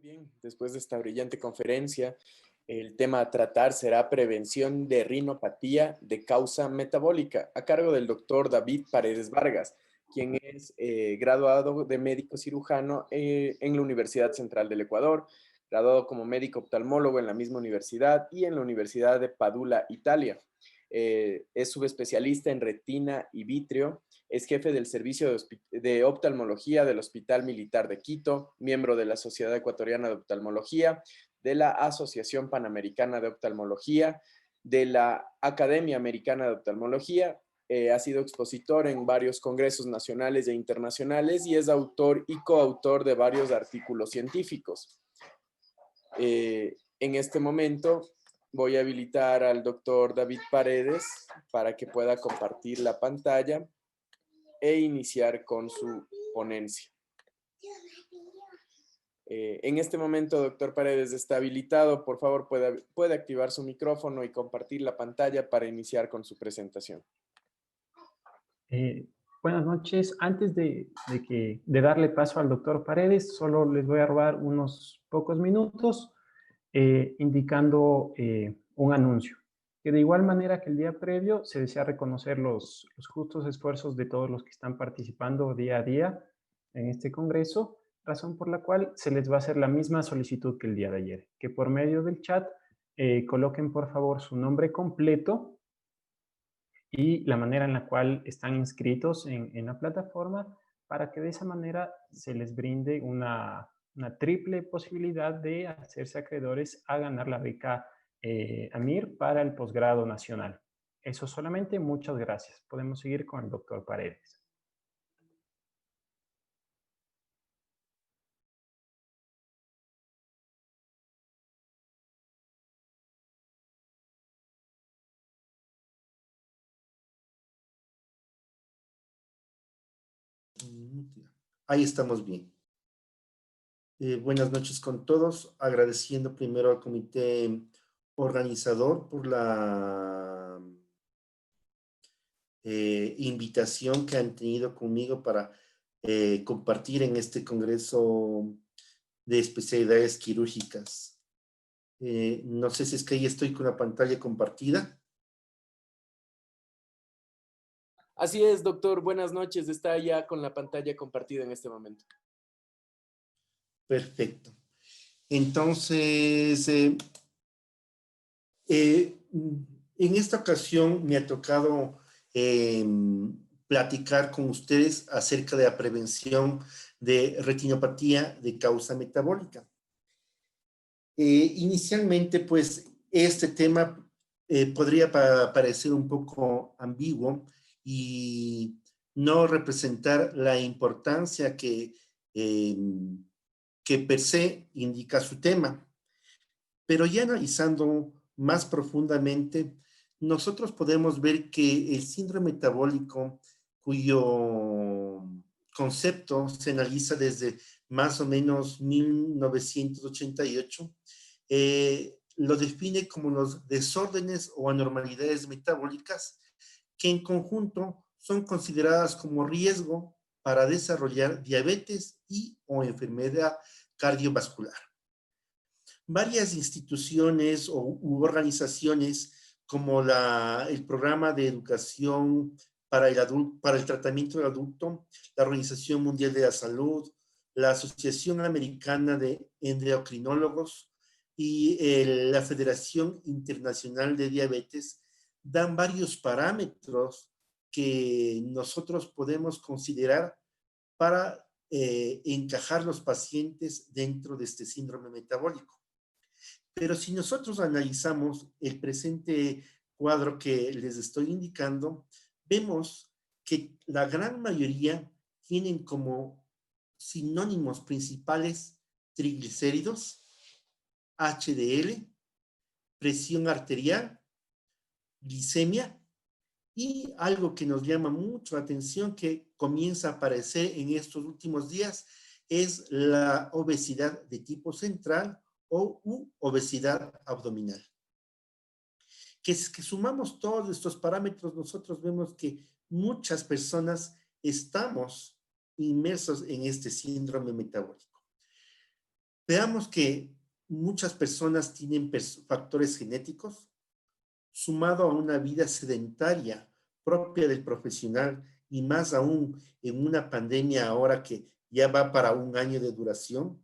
bien, después de esta brillante conferencia, el tema a tratar será prevención de rinopatía de causa metabólica, a cargo del doctor David Paredes Vargas, quien es graduado de médico cirujano en la Universidad Central del Ecuador, graduado como médico oftalmólogo en la misma universidad y en la Universidad de Padula, Italia. Es subespecialista en retina y vitrio, es jefe del servicio de oftalmología del Hospital Militar de Quito, miembro de la Sociedad Ecuatoriana de Oftalmología, de la Asociación Panamericana de Oftalmología, de la Academia Americana de Oftalmología. Ha sido expositor en varios congresos nacionales e internacionales y es autor y coautor de varios artículos científicos. En este momento voy a habilitar al doctor David Paredes para que pueda compartir la pantalla e iniciar con su ponencia. En este momento, doctor Paredes está habilitado. Por favor, puede activar su micrófono y compartir la pantalla para iniciar con su presentación. Buenas noches. Antes de darle paso al doctor Paredes, solo les voy a robar unos pocos minutos indicando un anuncio. Que de igual manera que el día previo, se desea reconocer los justos esfuerzos de todos los que están participando día a día en este congreso, razón por la cual se les va a hacer la misma solicitud que el día de ayer, que por medio del chat coloquen por favor su nombre completo y la manera en la cual están inscritos en la plataforma, para que de esa manera se les brinde una triple posibilidad de hacerse acreedores a ganar la beca AMIR para el posgrado nacional. Eso solamente, muchas gracias. Podemos seguir con el doctor Paredes. Ahí estamos bien. Buenas noches con todos, agradeciendo primero al comité organizador por la invitación que han tenido conmigo para compartir en este congreso de especialidades quirúrgicas. No sé si es que ahí estoy con la pantalla compartida. Así es, doctor. Buenas noches. Está ya con la pantalla compartida en este momento. Perfecto. Entonces, en esta ocasión me ha tocado platicar con ustedes acerca de la prevención de retinopatía de causa metabólica. Inicialmente, pues, este tema podría parecer un poco ambiguo y no representar la importancia que per se indica su tema. Pero ya analizando más profundamente, nosotros podemos ver que el síndrome metabólico, cuyo concepto se analiza desde más o menos 1988, lo define como los desórdenes o anormalidades metabólicas que en conjunto son consideradas como riesgo para desarrollar diabetes y o enfermedad cardiovascular. Varias instituciones u organizaciones como el Programa de Educación para el Tratamiento del Adulto, la Organización Mundial de la Salud, la Asociación Americana de Endocrinólogos y la Federación Internacional de Diabetes dan varios parámetros que nosotros podemos considerar para encajar los pacientes dentro de este síndrome metabólico. Pero si nosotros analizamos el presente cuadro que les estoy indicando, vemos que la gran mayoría tienen como sinónimos principales triglicéridos, HDL, presión arterial, glicemia y algo que nos llama mucho la atención que comienza a aparecer en estos últimos días es la obesidad de tipo central o obesidad abdominal. Que es que sumamos todos estos parámetros, nosotros vemos que muchas personas estamos inmersos en este síndrome metabólico. Veamos que muchas personas tienen factores genéticos sumado a una vida sedentaria propia del profesional y más aún en una pandemia ahora que ya va para un año de duración,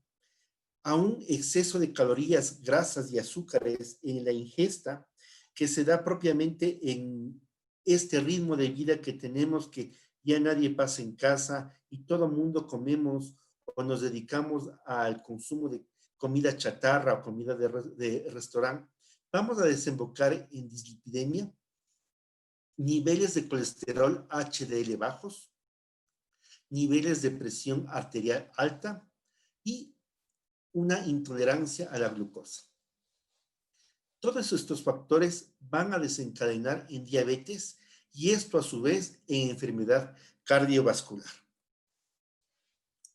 a un exceso de calorías, grasas y azúcares en la ingesta que se da propiamente en este ritmo de vida que tenemos, que ya nadie pasa en casa y todo mundo comemos o nos dedicamos al consumo de comida chatarra o comida de restaurante. Vamos a desembocar en dislipidemia, niveles de colesterol HDL bajos, niveles de presión arterial alta y una intolerancia a la glucosa. Todos estos factores van a desencadenar en diabetes y esto a su vez en enfermedad cardiovascular.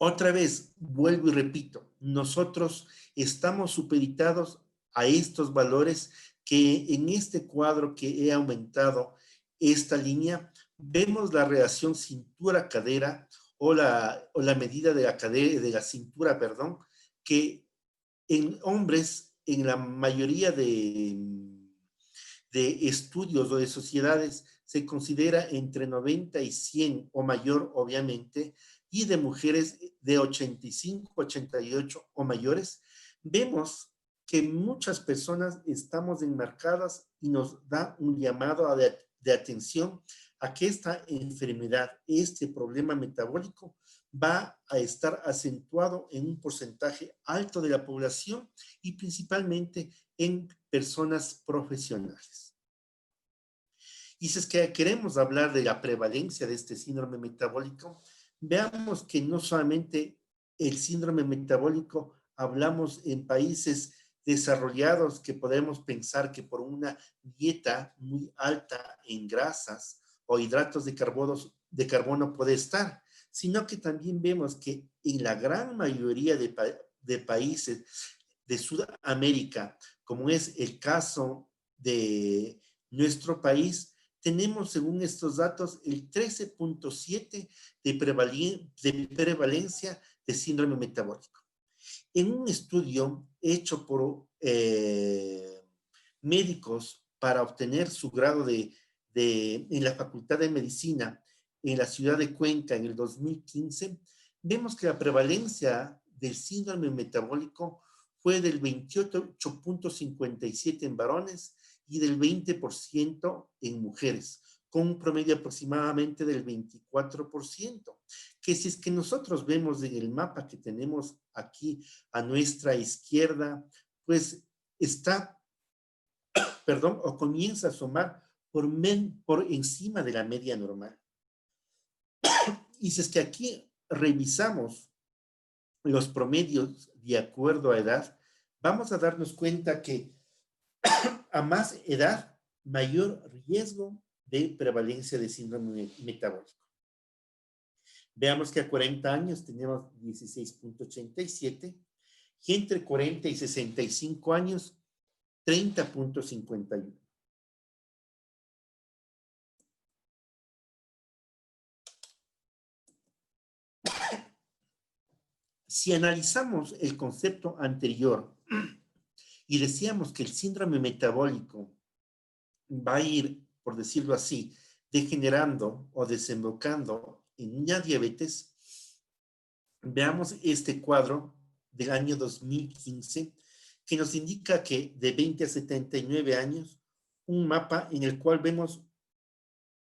Otra vez, vuelvo y repito, nosotros estamos supeditados a estos valores que en este cuadro que he aumentado esta línea, vemos la relación cintura-cadera o la medida de la cadera, de la cintura, perdón, que en hombres, en la mayoría de estudios o de sociedades, se considera entre 90 y 100 o mayor, obviamente, y de mujeres de 85, 88 o mayores, vemos que muchas personas estamos enmarcadas y nos da un llamado de atención a que esta enfermedad, este problema metabólico, va a estar acentuado en un porcentaje alto de la población y principalmente en personas profesionales. Y si es que queremos hablar de la prevalencia de este síndrome metabólico, veamos que no solamente el síndrome metabólico hablamos en países desarrollados que podemos pensar que por una dieta muy alta en grasas o hidratos de carbono puede estar, sino que también vemos que en la gran mayoría de países de Sudamérica, como es el caso de nuestro país, tenemos, según estos datos, el 13.7 de prevalencia de síndrome metabólico. En un estudio hecho por médicos para obtener su grado en la Facultad de Medicina en la ciudad de Cuenca en el 2015, vemos que la prevalencia del síndrome metabólico fue del 28.57 en varones y del 20% en mujeres, con un promedio aproximadamente del 24%, que si es que nosotros vemos en el mapa que tenemos aquí a nuestra izquierda, pues está, perdón, o comienza a asomar por encima de la media normal. Y si es que aquí revisamos los promedios de acuerdo a edad, vamos a darnos cuenta que a más edad, mayor riesgo de prevalencia de síndrome metabólico. Veamos que a 40 años tenemos 16.87 y entre 40 y 65 años 30.51. Si analizamos el concepto anterior y decíamos que el síndrome metabólico va a ir, por decirlo así, degenerando o desembocando en una diabetes, veamos este cuadro del año 2015 que nos indica que de 20 a 79 años, un mapa en el cual vemos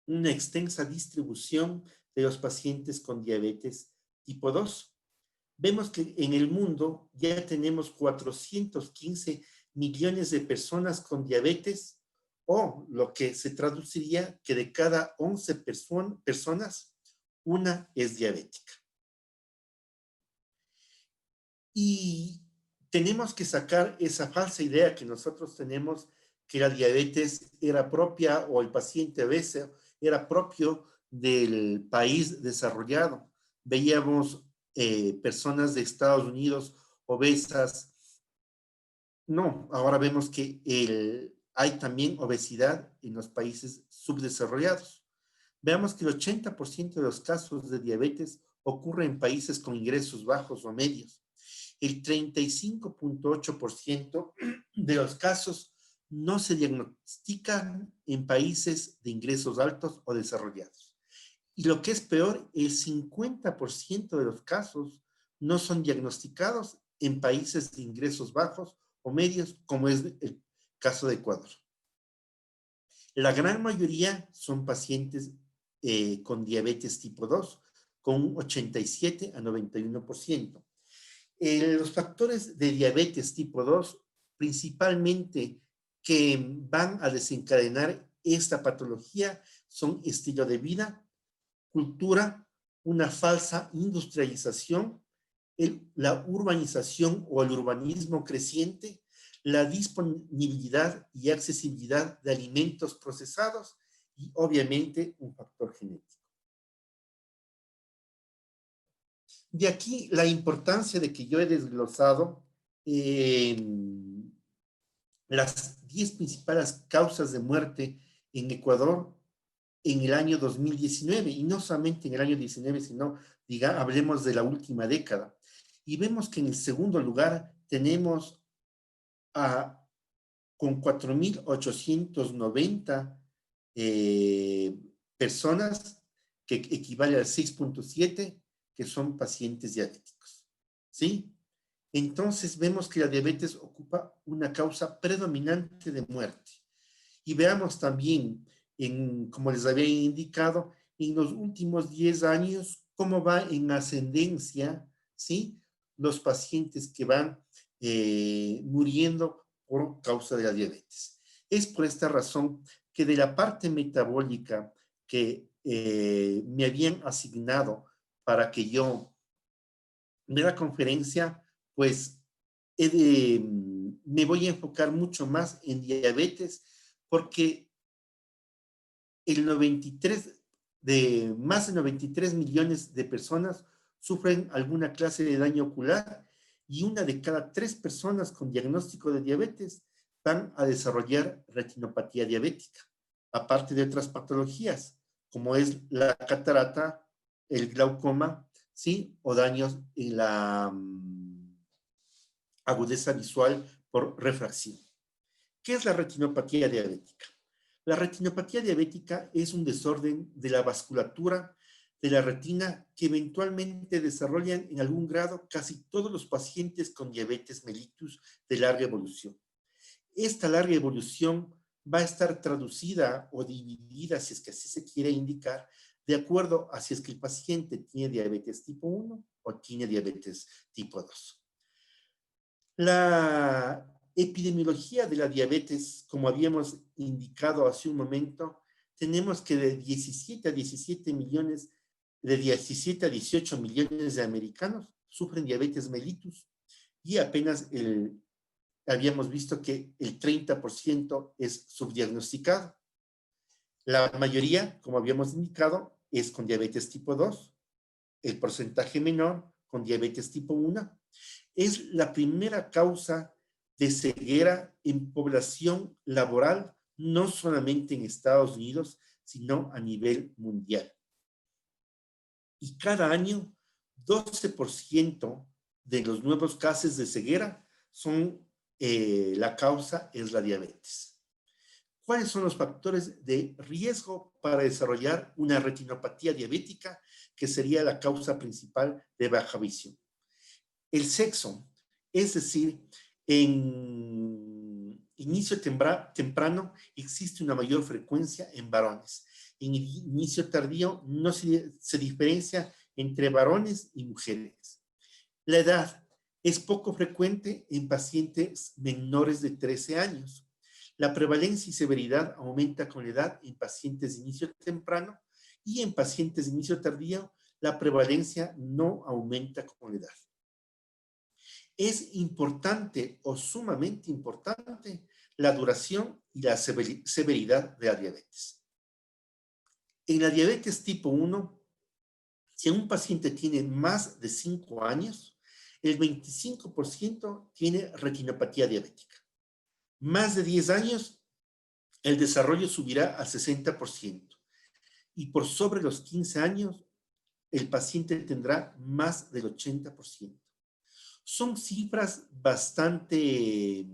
una extensa distribución de los pacientes con diabetes tipo 2. Vemos que en el mundo ya tenemos 415 millones de personas con diabetes, o lo que se traduciría que de cada 11 personas, una es diabética. Y tenemos que sacar esa falsa idea que nosotros tenemos que la diabetes era propia o el paciente obeso era propio del país desarrollado. Veíamos personas de Estados Unidos obesas. No, ahora vemos que hay también obesidad en los países subdesarrollados. Veamos que el 80% de los casos de diabetes ocurre en países con ingresos bajos o medios. el 35.8% de los casos no se diagnostican en países de ingresos altos o desarrollados. Y lo que es peor, el 50% de los casos no son diagnosticados en países de ingresos bajos o medios, como es el caso de Ecuador. La gran mayoría son pacientes con diabetes tipo 2, con un 87 a 91%. Los factores de diabetes tipo 2, principalmente que van a desencadenar esta patología, son estilo de vida, cultura, una falsa industrialización, la urbanización o el urbanismo creciente, la disponibilidad y accesibilidad de alimentos procesados y obviamente un factor genético. De aquí la importancia de que yo he desglosado las 10 principales causas de muerte en Ecuador en el año 2019, y no solamente en el año 19, sino, hablemos de la última década. Y vemos que en el segundo lugar tenemos con 4.890 personas, que equivale al 6.7, que son pacientes diabéticos, ¿sí? Entonces vemos que la diabetes ocupa una causa predominante de muerte. Y veamos también, como les había indicado, en los últimos 10 años, cómo va en ascendencia, ¿sí?, los pacientes que van muriendo por causa de la diabetes. Es por esta razón que de la parte metabólica que me habían asignado para que yo dé la conferencia, pues me voy a enfocar mucho más en diabetes, porque más de 93 millones de personas sufren alguna clase de daño ocular, y una de cada 3 personas con diagnóstico de diabetes van a desarrollar retinopatía diabética, aparte de otras patologías, como es la catarata, el glaucoma, ¿sí?, o daños en la agudeza visual por refracción. ¿Qué es la retinopatía diabética? La retinopatía diabética es un desorden de la vasculatura de la retina que eventualmente desarrollan en algún grado casi todos los pacientes con diabetes mellitus de larga evolución. Esta larga evolución va a estar traducida o dividida, si es que así se quiere indicar, de acuerdo a si es que el paciente tiene diabetes tipo 1 o tiene diabetes tipo 2. La epidemiología de la diabetes, como habíamos indicado hace un momento, tenemos que de 17 a 18 millones de americanos sufren diabetes mellitus, y apenas habíamos visto que el 30% es subdiagnosticado. La mayoría, como habíamos indicado, es con diabetes tipo 2, el porcentaje menor con diabetes tipo 1. Es la primera causa de ceguera en población laboral, no solamente en Estados Unidos, sino a nivel mundial. Y cada año, 12% de los nuevos casos de ceguera la causa es la diabetes. ¿Cuáles son los factores de riesgo para desarrollar una retinopatía diabética, que sería la causa principal de baja visión? El sexo, es decir, en inicio temprano existe una mayor frecuencia en varones. En el inicio tardío no se diferencia entre varones y mujeres. La edad es poco frecuente en pacientes menores de 13 años. La prevalencia y severidad aumenta con la edad en pacientes de inicio temprano, y en pacientes de inicio tardío la prevalencia no aumenta con la edad. Es importante o sumamente importante la duración y la severidad de la diabetes. En la diabetes tipo 1, si un paciente tiene más de 5 años, el 25% tiene retinopatía diabética. Más de 10 años, el desarrollo subirá al 60%. Y por sobre los 15 años, el paciente tendrá más del 80%. Son cifras bastante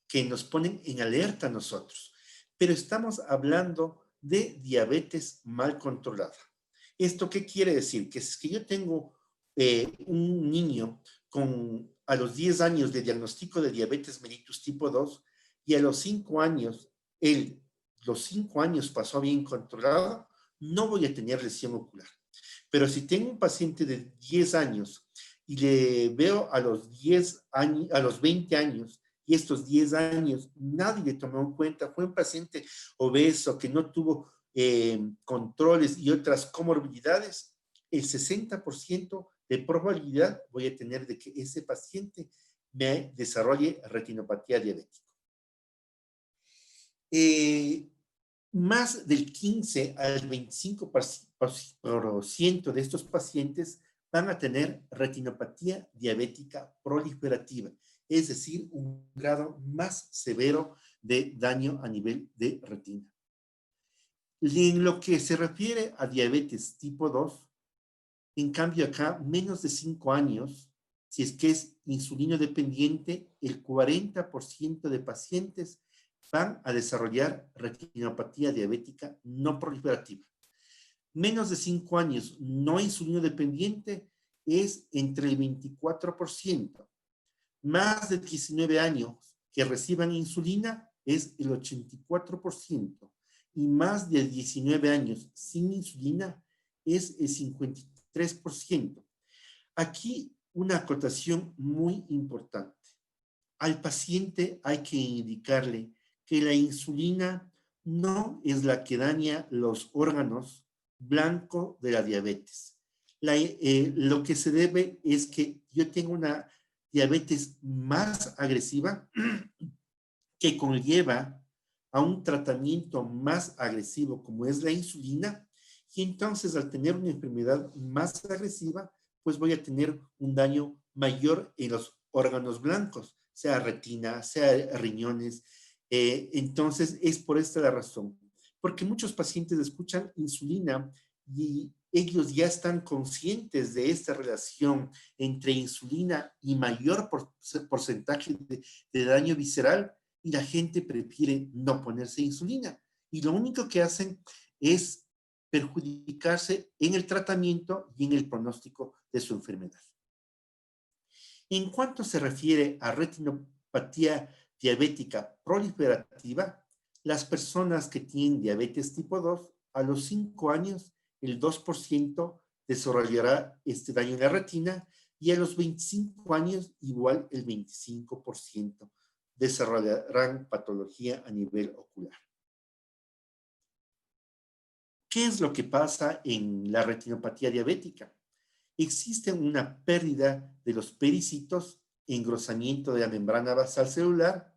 que nos ponen en alerta a nosotros, pero estamos hablando de diabetes mal controlada. ¿Esto qué quiere decir? Que si es que yo tengo un niño a los 10 años de diagnóstico de diabetes mellitus tipo 2 y a los 5 años, los 5 años pasó bien controlado, no voy a tener lesión ocular. Pero si tengo un paciente de 10 años y le veo a los 10 años, a los 20 años, y estos 10 años nadie le tomó en cuenta, fue un paciente obeso que no tuvo controles y otras comorbilidades, el 60% de probabilidad voy a tener de que ese paciente me desarrolle retinopatía diabética. Más del 15 al 25% de estos pacientes van a tener retinopatía diabética proliferativa, es decir, un grado más severo de daño a nivel de retina. En lo que se refiere a diabetes tipo 2, en cambio acá, menos de 5 años, si es que es insulino dependiente, el 40% de pacientes van a desarrollar retinopatía diabética no proliferativa. Menos de 5 años no insulino dependiente es entre el 24%. Más de 19 años que reciban insulina es el 84%. Y más de 19 años sin insulina es el 53%. Aquí una acotación muy importante. Al paciente hay que indicarle que la insulina no es la que daña los órganos blancos de la diabetes. Lo que se debe es que yo tengo una diabetes más agresiva que conlleva a un tratamiento más agresivo como es la insulina, y entonces al tener una enfermedad más agresiva, pues voy a tener un daño mayor en los órganos blancos, sea retina, sea riñones. Entonces es por esta la razón, porque muchos pacientes escuchan insulina y ellos ya están conscientes de esta relación entre insulina y mayor porcentaje de daño visceral, y la gente prefiere no ponerse insulina. Y lo único que hacen es perjudicarse en el tratamiento y en el pronóstico de su enfermedad. En cuanto se refiere a retinopatía diabética proliferativa, las personas que tienen diabetes tipo 2, a los 5 años, el 2% desarrollará este daño en la retina, y a los 25 años, igual el 25% desarrollarán patología a nivel ocular. ¿Qué es lo que pasa en la retinopatía diabética? Existe una pérdida de los pericitos, engrosamiento de la membrana basal celular,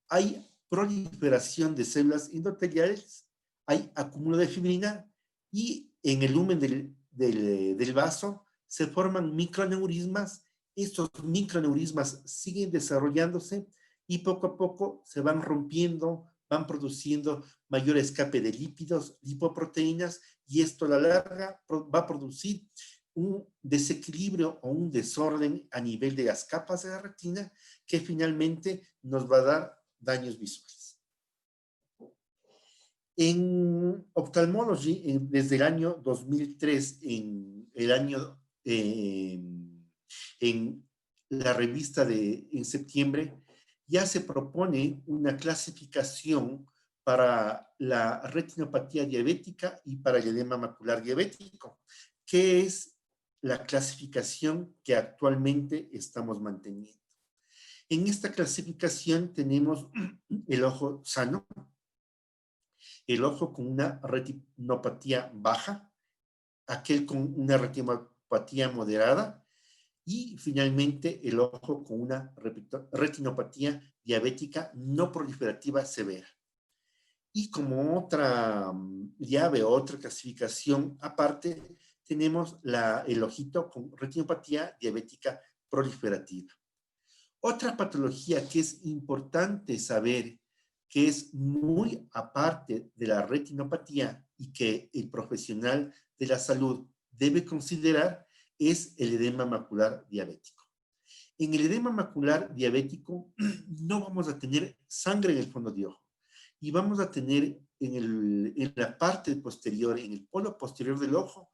hay proliferación de células endoteliales, hay acúmulo de fibrina, y en el lumen del vaso se forman microneurismas. Estos microneurismas siguen desarrollándose y poco a poco se van rompiendo, van produciendo mayor escape de lípidos, lipoproteínas, y esto a la larga va a producir un desequilibrio o un desorden a nivel de las capas de la retina que finalmente nos va a dar daños visuales. En Ophthalmology, desde el año 2003, en la revista en septiembre, ya se propone una clasificación para la retinopatía diabética y para el edema macular diabético, que es la clasificación que actualmente estamos manteniendo. En esta clasificación tenemos el ojo sano, el ojo con una retinopatía baja, aquel con una retinopatía moderada, y finalmente el ojo con una retinopatía diabética no proliferativa severa. Y como otra llave, otra clasificación aparte, tenemos el ojito con retinopatía diabética proliferativa. Otra patología que es importante saber, que es muy aparte de la retinopatía y que el profesional de la salud debe considerar, es el edema macular diabético. En el edema macular diabético no vamos a tener sangre en el fondo de ojo y vamos a tener en la parte posterior, en el polo posterior del ojo,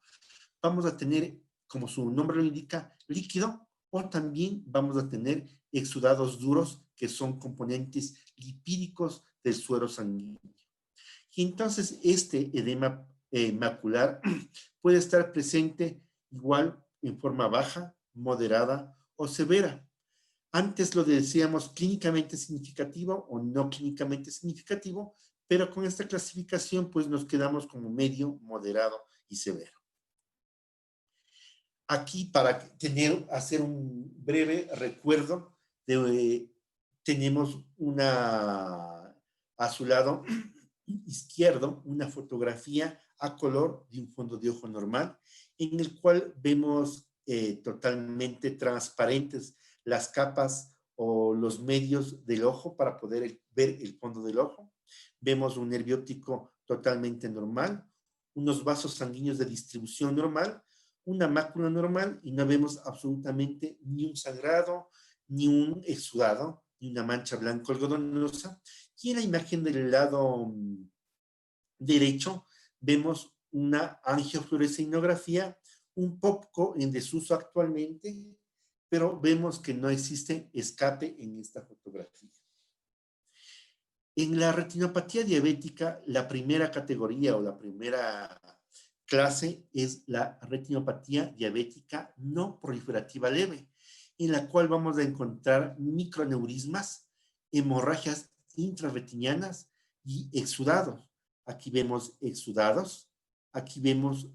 vamos a tener, como su nombre lo indica, líquido, o también vamos a tener exudados duros, que son componentes lipídicos del suero sanguíneo. Y entonces este edema macular puede estar presente igual en forma baja, moderada o severa. Antes lo decíamos clínicamente significativo o no clínicamente significativo, pero con esta clasificación pues nos quedamos como medio, moderado y severo. Aquí para hacer un breve recuerdo, tenemos a su lado izquierdo una fotografía a color de un fondo de ojo normal, en el cual vemos totalmente transparentes las capas o los medios del ojo para poder ver el fondo del ojo. Vemos un nervio óptico totalmente normal, unos vasos sanguíneos de distribución normal, una mácula normal y no vemos absolutamente ni un sangrado, ni un exudado, ni una mancha blanca algodonosa. Y en la imagen del lado derecho vemos una angiofluorescein un poco en desuso actualmente, pero vemos que no existe escape en esta fotografía. En la retinopatía diabética, la primera categoría o la primera clase es la retinopatía diabética no proliferativa leve, en la cual vamos a encontrar microneurismas, hemorragias intrarretinianas y exudados. Aquí vemos exudados, aquí vemos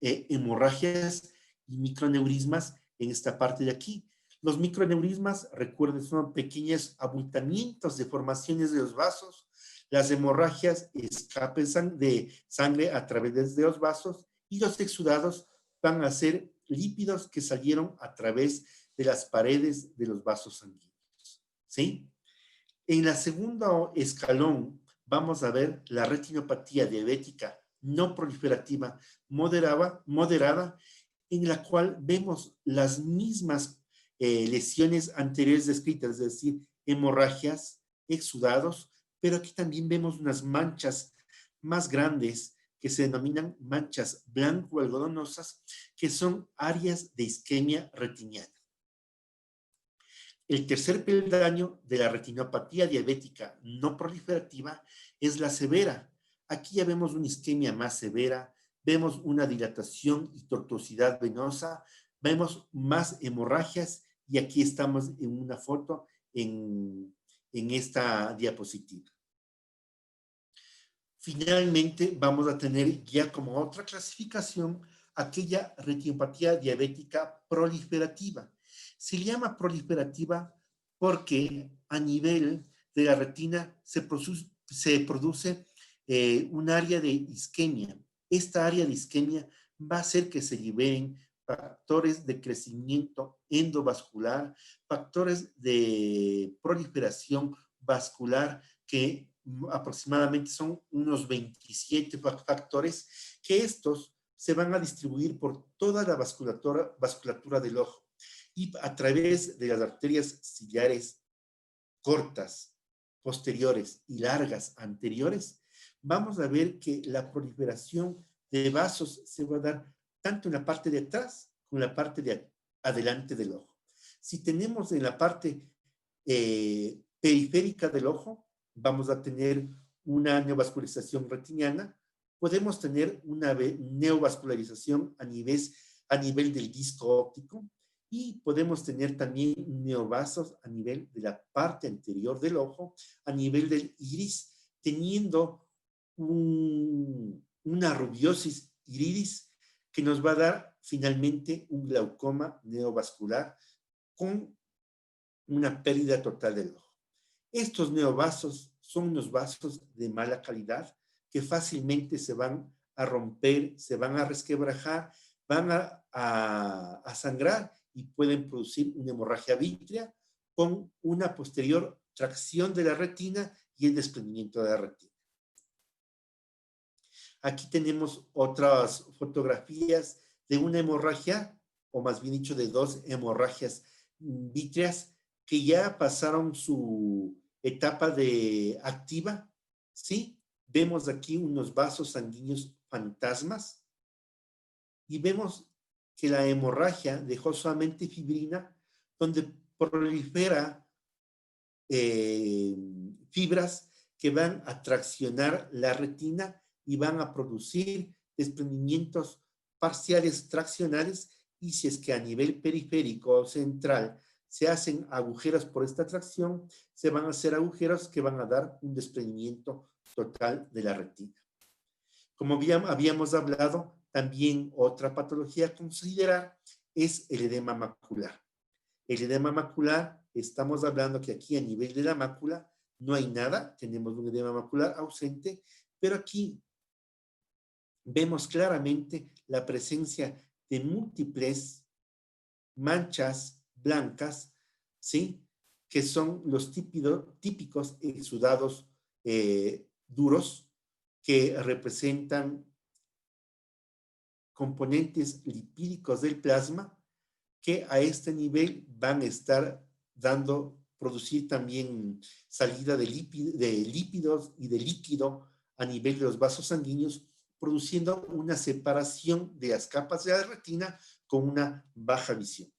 hemorragias y microneurismas en esta parte de aquí. Los microneurismas, recuerden, son pequeños abultamientos de formaciones de los vasos. Las hemorragias, escapes de sangre a través de los vasos, y los exudados van a ser lípidos que salieron a través de las paredes de los vasos sanguíneos. ¿Sí? En la segunda escalón vamos a ver la retinopatía diabética no proliferativa moderada, en la cual vemos las mismas lesiones anteriores descritas, es decir, hemorragias, exudados, pero aquí también vemos unas manchas más grandes que se denominan manchas blanco-algodonosas, que son áreas de isquemia retiniana. El tercer peldaño de la retinopatía diabética no proliferativa es la severa. Aquí ya vemos una isquemia más severa, vemos una dilatación y tortuosidad venosa, vemos más hemorragias, y aquí estamos en una foto en esta diapositiva. Finalmente, vamos a tener ya como otra clasificación aquella retinopatía diabética proliferativa. Se llama proliferativa porque a nivel de la retina se produce un área de isquemia. Esta área de isquemia va a hacer que se liberen factores de crecimiento endovascular, factores de proliferación vascular, que aproximadamente son unos 27 factores, que estos se van a distribuir por toda la vasculatura del ojo y a través de las arterias ciliares cortas, posteriores y largas anteriores. Vamos a ver que la proliferación de vasos se va a dar tanto en la parte de atrás como en la parte de adelante del ojo. Si tenemos en la parte periférica del ojo, vamos a tener una neovascularización retiniana, podemos tener una neovascularización a nivel del disco óptico, y podemos tener también neovasos a nivel de la parte anterior del ojo, a nivel del iris, teniendo una rubiosis iris que nos va a dar finalmente un glaucoma neovascular con una pérdida total del ojo. Estos neovasos son unos vasos de mala calidad que fácilmente se van a romper, se van a resquebrajar, van a sangrar y pueden producir una hemorragia vítrea con una posterior tracción de la retina y el desprendimiento de la retina. Aquí tenemos otras fotografías de una hemorragia, o más bien dicho, de dos hemorragias vítreas que ya pasaron su etapa de activa, ¿sí? Vemos aquí unos vasos sanguíneos fantasmas y vemos que la hemorragia dejó solamente fibrina, donde prolifera fibras que van a traccionar la retina y van a producir desprendimientos parciales traccionales, y si es que a nivel periférico o central se hacen agujeros por esta tracción, se van a hacer agujeros que van a dar un desprendimiento total de la retina. Como habíamos hablado, también otra patología a considerar es el edema macular. El edema macular, estamos hablando que aquí a nivel de la mácula no hay nada, tenemos un edema macular ausente, pero aquí vemos claramente la presencia de múltiples manchas blancas, ¿sí? Que son los típicos exudados duros que representan componentes lipídicos del plasma que a este nivel van a estar producir también salida de lípidos y de líquido a nivel de los vasos sanguíneos, produciendo una separación de las capas de la retina con una baja visión.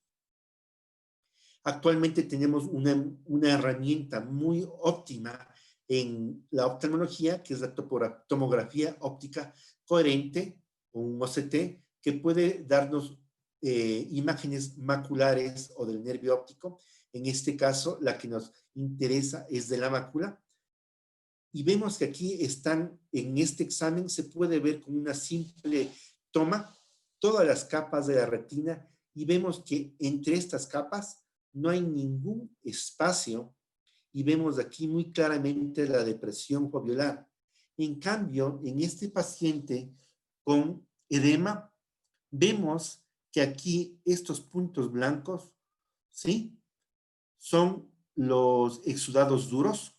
Actualmente tenemos una herramienta muy óptima en la oftalmología, que es la tomografía óptica coherente, o un OCT, que puede darnos imágenes maculares o del nervio óptico. En este caso, la que nos interesa es de la mácula. Y vemos que aquí están, en este examen, se puede ver con una simple toma todas las capas de la retina, y vemos que entre estas capas no hay ningún espacio, y vemos aquí muy claramente la depresión foviolar. En cambio, en este paciente con edema, vemos que aquí estos puntos blancos, ¿sí? Son los exudados duros.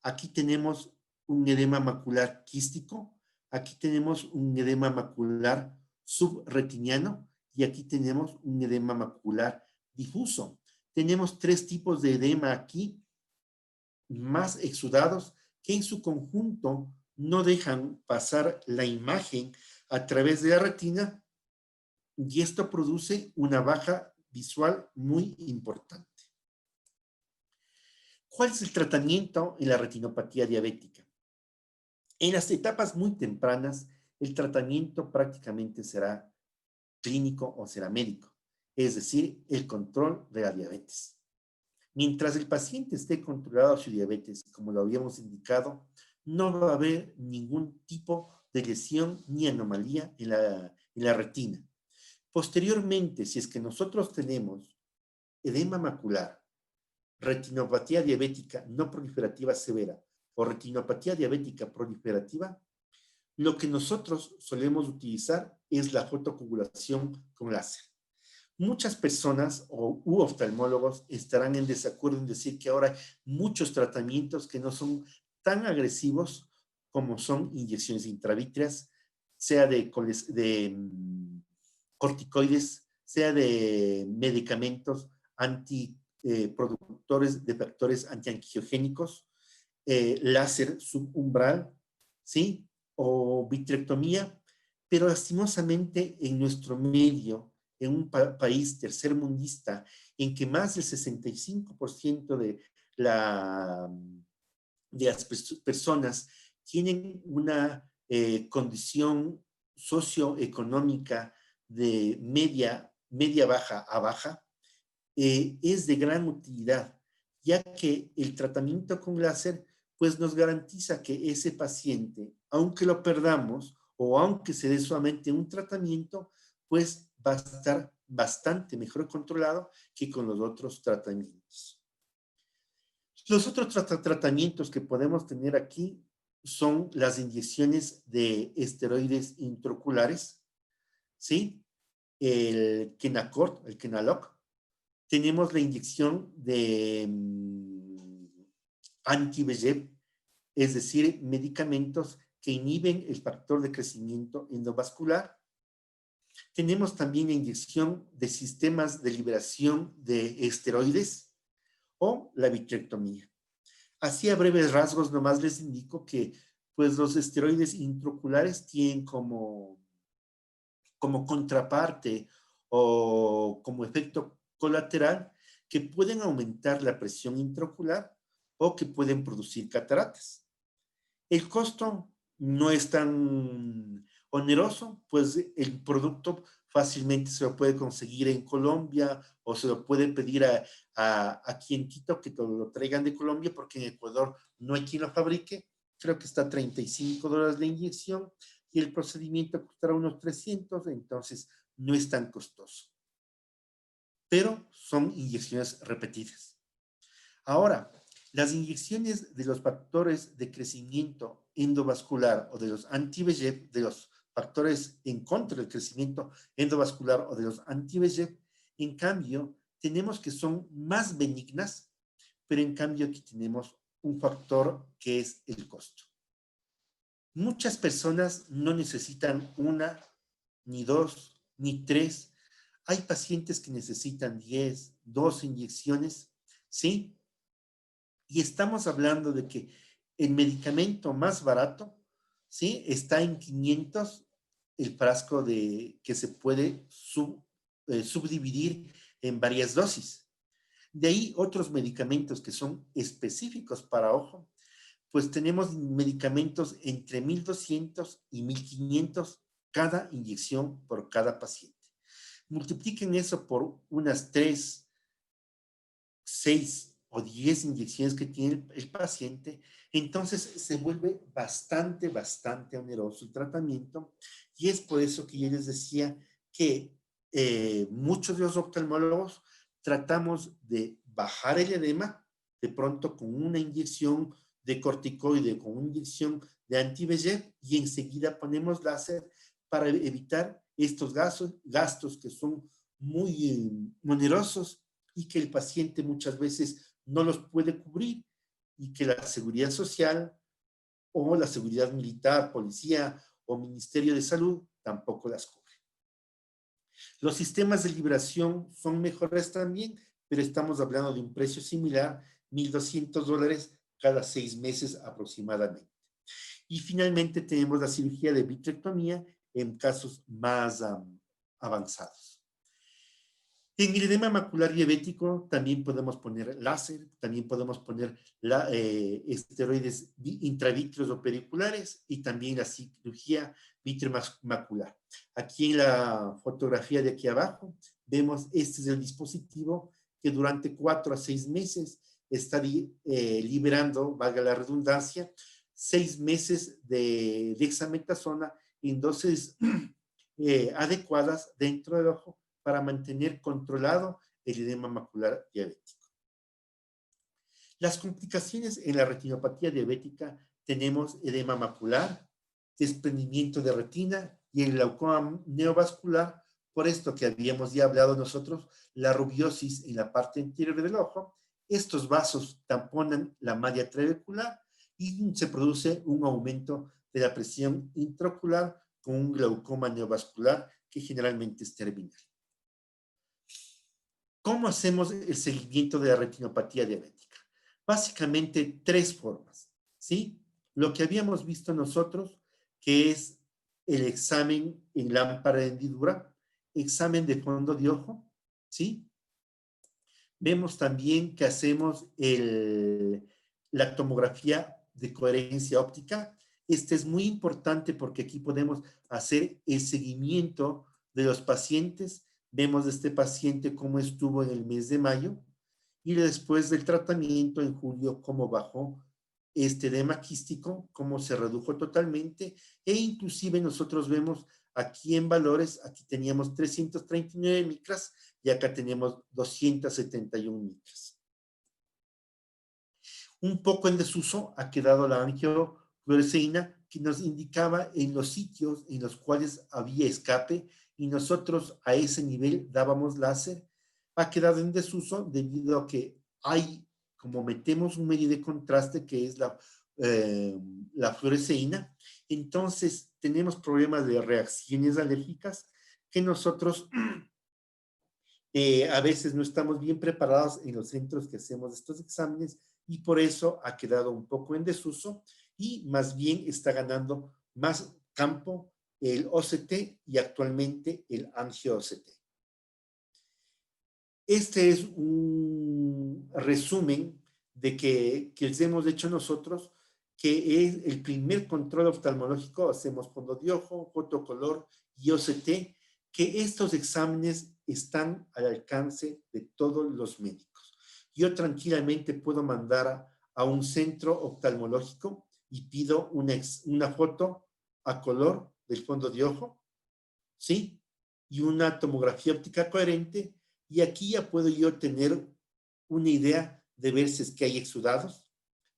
Aquí tenemos un edema macular quístico, aquí tenemos un edema macular subretiniano y aquí tenemos un edema macular difuso. Tenemos 3 tipos de edema aquí, más exudados, que en su conjunto no dejan pasar la imagen a través de la retina, y esto produce una baja visual muy importante. ¿Cuál es el tratamiento en la retinopatía diabética? En las etapas muy tempranas, el tratamiento prácticamente será clínico o será médico, es decir, el control de la diabetes. Mientras el paciente esté controlado su diabetes, como lo habíamos indicado, no va a haber ningún tipo de lesión ni anomalía en la retina. Posteriormente, si es que nosotros tenemos edema macular, retinopatía diabética no proliferativa severa o retinopatía diabética proliferativa, lo que nosotros solemos utilizar es la fotocoagulación con láser. Muchas personas u oftalmólogos estarán en desacuerdo en decir que ahora hay muchos tratamientos que no son tan agresivos como son inyecciones intravítreas, sea de corticoides, sea de medicamentos productores de factores antiangiogénicos, láser subumbral, ¿sí? O vitrectomía, pero lastimosamente en nuestro medio, en un país tercermundista, en que más del 65% de las personas tienen una condición socioeconómica de media baja a baja, es de gran utilidad, ya que el tratamiento con láser pues nos garantiza que ese paciente, aunque lo perdamos o aunque se dé solamente un tratamiento, pues va a estar bastante mejor controlado que con los otros tratamientos. Los otros tratamientos que podemos tener aquí son las inyecciones de esteroides intraoculares, ¿sí? El Kenacort, el Kenalog. Tenemos la inyección de anti-VEGF, es decir, medicamentos que inhiben el factor de crecimiento endovascular. Tenemos también la inyección de sistemas de liberación de esteroides o la vitrectomía. Así a breves rasgos nomás les indico que pues los esteroides intraoculares tienen como contraparte o como efecto colateral que pueden aumentar la presión intraocular o que pueden producir cataratas. El costo no es tan oneroso, pues el producto fácilmente se lo puede conseguir en Colombia o se lo puede pedir aquí en Quito que lo traigan de Colombia porque en Ecuador no hay quien lo fabrique. Creo que está a $35 la inyección y el procedimiento costará unos 300, entonces no es tan costoso. Pero son inyecciones repetidas. Ahora, las inyecciones de los factores de crecimiento endovascular o de los anti-VEGF, de los factores en contra del crecimiento endovascular o de los anti-VEGF, en cambio, tenemos que son más benignas, pero en cambio aquí tenemos un factor que es el costo. Muchas personas no necesitan una, ni dos, ni tres. Hay pacientes que necesitan 10, 12 inyecciones, ¿sí? Y estamos hablando de que el medicamento más barato, ¿sí? Está en 500 el frasco que se puede subdividir en varias dosis. De ahí otros medicamentos que son específicos para ojo, pues tenemos medicamentos entre 1,200 y 1,500 cada inyección por cada paciente. Multipliquen eso por unas 3, 6 o 10 inyecciones que tiene el paciente, entonces se vuelve bastante oneroso el tratamiento y es por eso que yo les decía que muchos de los oftalmólogos tratamos de bajar el edema de pronto con una inyección de corticoide, con una inyección de anti-VEGF y enseguida ponemos láser para evitar estos gastos que son muy onerosos y que el paciente muchas veces no los puede cubrir y que la seguridad social o la seguridad militar, policía o ministerio de salud tampoco las cubre. Los sistemas de liberación son mejores también, pero estamos hablando de un precio similar, $1,200 cada 6 meses aproximadamente. Y finalmente tenemos la cirugía de vitrectomía en casos más avanzados. En el edema macular diabético también podemos poner láser, también podemos poner esteroides intravítreos o periculares y también la cirugía vitreomacular. Aquí en la fotografía de aquí abajo vemos este es el dispositivo que durante 4 a 6 meses está liberando, valga la redundancia, 6 meses de dexametasona en dosis adecuadas dentro del ojo para mantener controlado el edema macular diabético. Las complicaciones en la retinopatía diabética tenemos edema macular, desprendimiento de retina y el glaucoma neovascular, por esto que habíamos ya hablado nosotros, la rubiosis en la parte anterior del ojo. Estos vasos tamponan la malla trabecular y se produce un aumento de la presión intraocular con un glaucoma neovascular que generalmente es terminal. ¿Cómo hacemos el seguimiento de la retinopatía diabética? Básicamente 3 formas, ¿sí? Lo que habíamos visto nosotros, que es el examen en lámpara de hendidura, examen de fondo de ojo, ¿sí? Vemos también que hacemos la tomografía de coherencia óptica. Este es muy importante porque aquí podemos hacer el seguimiento de los pacientes. Vemos de este paciente cómo estuvo en el mes de mayo y después del tratamiento en julio cómo bajó este edema quístico, cómo se redujo totalmente e inclusive nosotros vemos aquí en valores, aquí teníamos 339 micras y acá tenemos 271 micras. Un poco en desuso ha quedado la angiofluoresceína que nos indicaba en los sitios en los cuales había escape y nosotros a ese nivel dábamos láser. Ha quedado en desuso debido a que hay, como metemos un medio de contraste que es la fluoresceína, entonces tenemos problemas de reacciones alérgicas que nosotros a veces no estamos bien preparados en los centros que hacemos estos exámenes y por eso ha quedado un poco en desuso y más bien está ganando más campo el OCT y actualmente el angio-OCT. Este es un resumen de que les hemos hecho nosotros, que es el primer control oftalmológico. Hacemos fondo de ojo, fotocolor y OCT, que estos exámenes están al alcance de todos los médicos. Yo tranquilamente puedo mandar a un centro oftalmológico y pido una foto a color del fondo de ojo, ¿sí? Y una tomografía óptica coherente, y aquí ya puedo yo tener una idea de ver si es que hay exudados,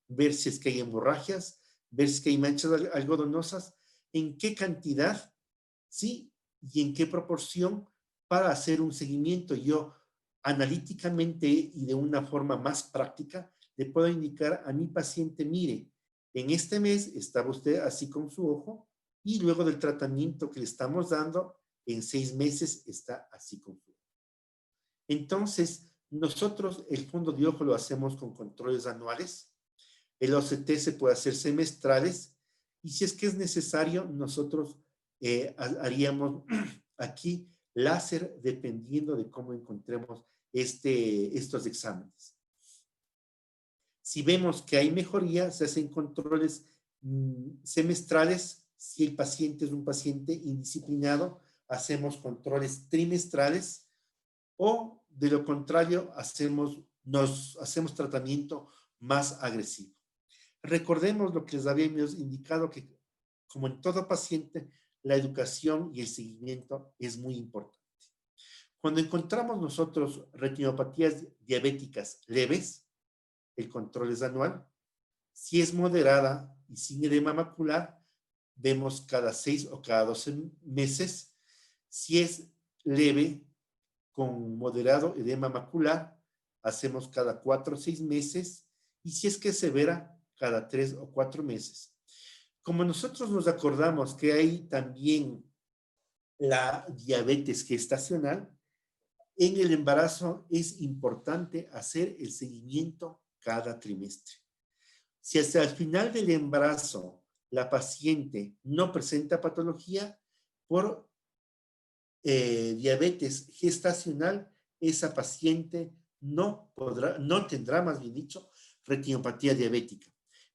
ver si es que hay hemorragias, ver si es que hay manchas algodonosas, en qué cantidad, ¿sí? Y en qué proporción, para hacer un seguimiento. Yo analíticamente y de una forma más práctica le puedo indicar a mi paciente, mire, en este mes estaba usted así con su ojo y luego del tratamiento que le estamos dando, en 6 meses está así con su ojo. Entonces, nosotros el fondo de ojo lo hacemos con controles anuales, el OCT se puede hacer semestrales y si es que es necesario, nosotros haríamos aquí láser dependiendo de cómo encontremos estos exámenes. Si vemos que hay mejoría, se hacen controles semestrales. Si el paciente es un paciente indisciplinado, hacemos controles trimestrales o de lo contrario, nos hacemos tratamiento más agresivo. Recordemos lo que les habíamos indicado, que como en todo paciente, la educación y el seguimiento es muy importante. Cuando encontramos nosotros retinopatías diabéticas leves, el control es anual. Si es moderada y sin edema macular, vemos cada 6 o cada 12 meses. Si es leve con moderado edema macular, hacemos cada 4 o 6 meses. Y si es que es severa, cada 3 o 4 meses. Como nosotros nos acordamos que hay también la diabetes gestacional, en el embarazo es importante hacer el seguimiento cada trimestre. Si hasta el final del embarazo la paciente no presenta patología por diabetes gestacional, esa paciente no tendrá, más bien dicho, retinopatía diabética.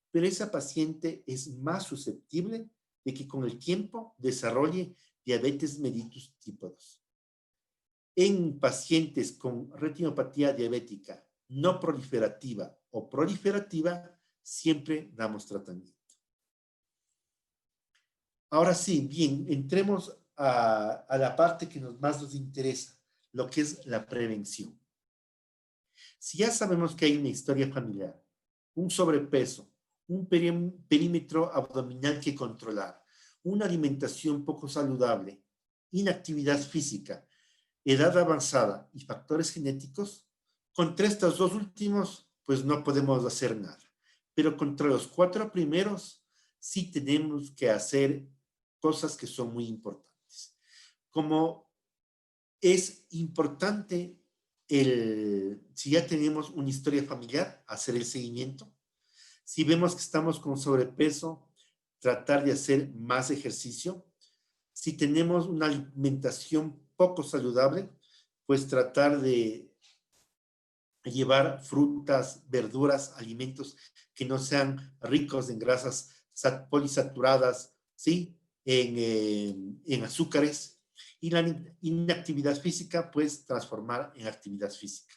Pero esa paciente es más susceptible de que con el tiempo desarrolle diabetes mellitus tipo 2. En pacientes con retinopatía diabética no proliferativa o proliferativa, siempre damos tratamiento. Ahora sí, bien, entremos a la parte que más nos interesa, lo que es la prevención. Si ya sabemos que hay una historia familiar, un sobrepeso, un perímetro abdominal que controlar, una alimentación poco saludable, inactividad física, edad avanzada y factores genéticos, contra estos dos últimos, pues no podemos hacer nada. Pero contra los 4 primeros, sí tenemos que hacer cosas que son muy importantes. Como es importante, si ya tenemos una historia familiar, hacer el seguimiento. Si vemos que estamos con sobrepeso, tratar de hacer más ejercicio. Si tenemos una alimentación poco saludable, pues tratar de llevar frutas, verduras, alimentos que no sean ricos en grasas polisaturadas, ¿sí? En azúcares. Y la inactividad física, pues transformar en actividad física.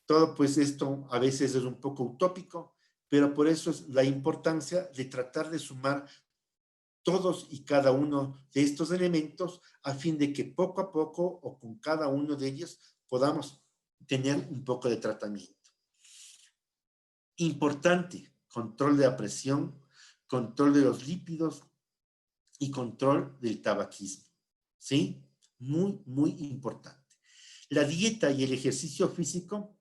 Todo pues esto a veces es un poco utópico, pero por eso es la importancia de tratar de sumar todos y cada uno de estos elementos a fin de que poco a poco o con cada uno de ellos podamos tener un poco de tratamiento. Importante, control de la presión, control de los lípidos y control del tabaquismo. ¿Sí? Muy, muy importante. La dieta y el ejercicio físico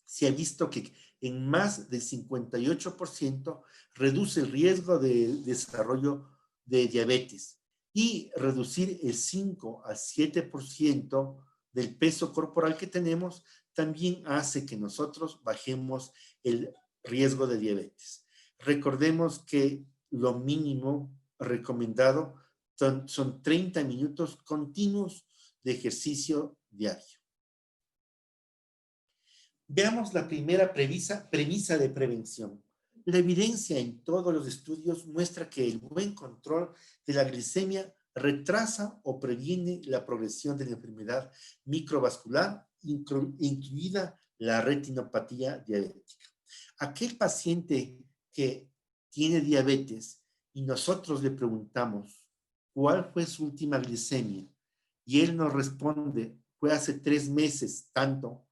se ha visto que en más del 58% reduce el riesgo de desarrollo de diabetes y reducir el 5 al 7% del peso corporal que tenemos también hace que nosotros bajemos el riesgo de diabetes. Recordemos que lo mínimo recomendado son 30 minutos continuos de ejercicio diario. Veamos la primera premisa de prevención. La evidencia en todos los estudios muestra que el buen control de la glicemia retrasa o previene la progresión de la enfermedad microvascular, incluida la retinopatía diabética. Aquel paciente que tiene diabetes y nosotros le preguntamos cuál fue su última glicemia y él nos responde, fue hace 3 meses tanto,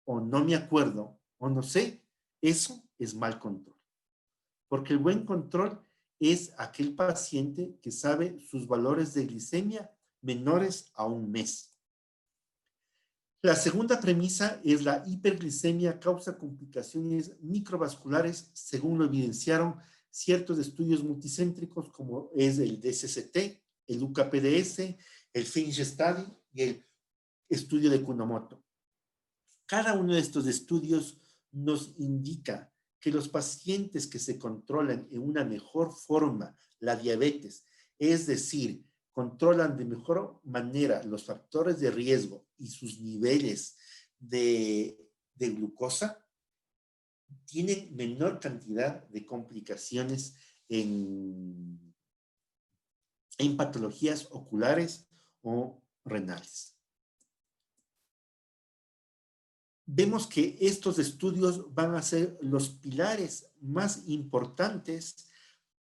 o no me acuerdo, o no sé, eso es mal control. Porque el buen control es aquel paciente que sabe sus valores de glicemia menores a 1 mes. La segunda premisa es la hiperglicemia causa complicaciones microvasculares, según lo evidenciaron ciertos estudios multicéntricos como es el DSCT, el UKPDS, el Finch Study y el estudio de Kunomoto. Cada uno de estos estudios nos indica que los pacientes que se controlan en una mejor forma la diabetes, es decir, controlan de mejor manera los factores de riesgo y sus niveles de glucosa, tienen menor cantidad de complicaciones en patologías oculares o renales. Vemos que estos estudios van a ser los pilares más importantes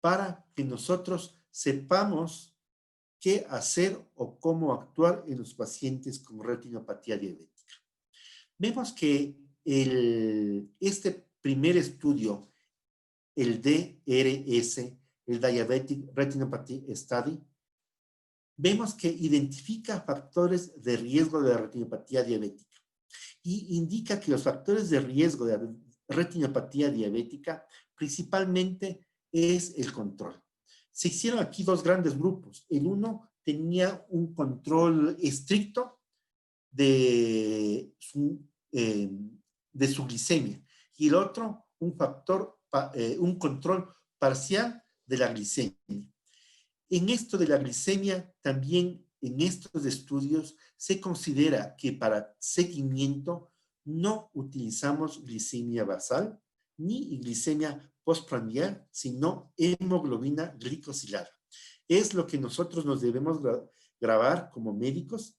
para que nosotros sepamos qué hacer o cómo actuar en los pacientes con retinopatía diabética. Vemos que este primer estudio, el DRS, el Diabetic Retinopathy Study, vemos que identifica factores de riesgo de la retinopatía diabética y indica que los factores de riesgo de retinopatía diabética principalmente es el control. Se hicieron aquí 2 grandes grupos. El uno tenía un control estricto de su glicemia y el otro un control parcial de la glicemia. En esto de la glicemia, también en estos estudios se considera que para seguimiento no utilizamos glicemia basal ni glicemia postprandial, sino hemoglobina glicosilada. Es lo que nosotros nos debemos grabar como médicos,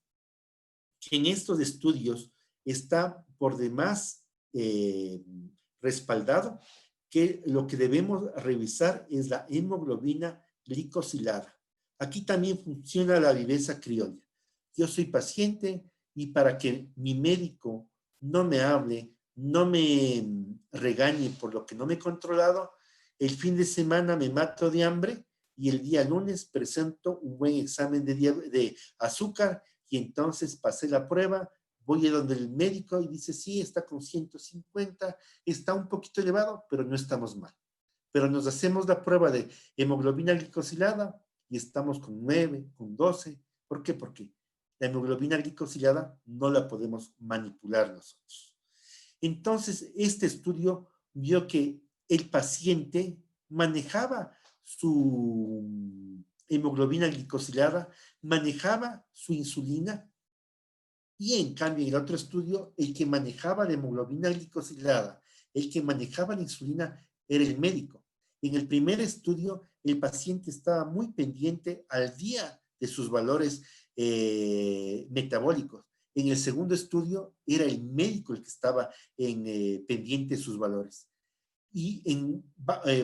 que en estos estudios está por demás respaldado que lo que debemos revisar es la hemoglobina glicosilada. Aquí también funciona la viveza criolla. Yo soy paciente y para que mi médico no me hable, no me regañe por lo que no me he controlado, el fin de semana me mato de hambre y el día lunes presento un buen examen de azúcar y entonces pasé la prueba, voy a donde el médico y dice, sí, está con 150, está un poquito elevado, pero no estamos mal. Pero nos hacemos la prueba de hemoglobina glicosilada y estamos con 9, con 12. ¿Por qué? Porque la hemoglobina glicosilada no la podemos manipular nosotros. Entonces, este estudio vio que el paciente manejaba su hemoglobina glicosilada, manejaba su insulina, y en cambio en el otro estudio, el que manejaba la hemoglobina glicosilada, el que manejaba la insulina era el médico. En el primer estudio, el paciente estaba muy pendiente al día de sus valores metabólicos. En el segundo estudio, era el médico el que estaba pendiente de sus valores. Y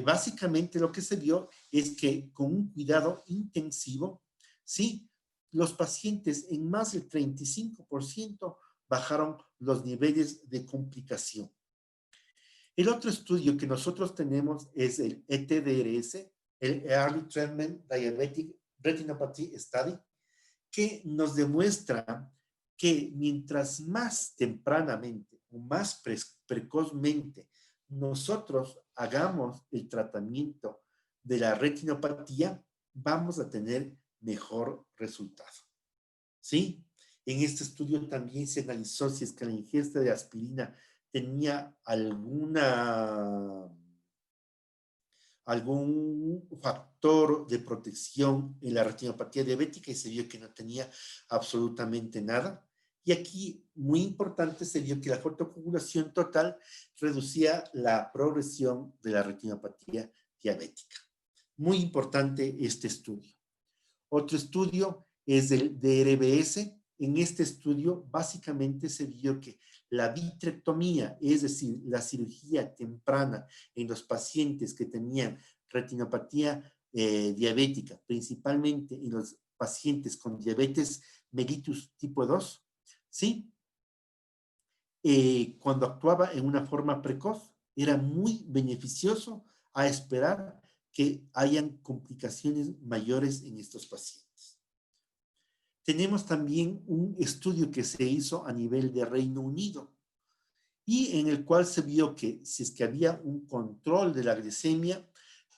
básicamente lo que se vio es que con un cuidado intensivo, sí, los pacientes en más del 35% bajaron los niveles de complicación. El otro estudio que nosotros tenemos es el ETDRS, el Early Treatment Diabetic Retinopathy Study, que nos demuestra que mientras más tempranamente o más precozmente nosotros hagamos el tratamiento de la retinopatía, vamos a tener mejor resultado. ¿Sí? En este estudio también se analizó si es que la ingesta de aspirina tenía algún factor de protección en la retinopatía diabética y se vio que no tenía absolutamente nada. Y aquí, muy importante, se vio que la fotocoagulación total reducía la progresión de la retinopatía diabética. Muy importante este estudio. Otro estudio es del DRBS. En este estudio, básicamente se vio que la vitrectomía, es decir, la cirugía temprana en los pacientes que tenían retinopatía diabética, principalmente en los pacientes con diabetes mellitus tipo 2, ¿sí? Cuando actuaba en una forma precoz, era muy beneficioso a esperar que hayan complicaciones mayores en estos pacientes. Tenemos también un estudio que se hizo a nivel de Reino Unido y en el cual se vio que si es que había un control de la glicemia,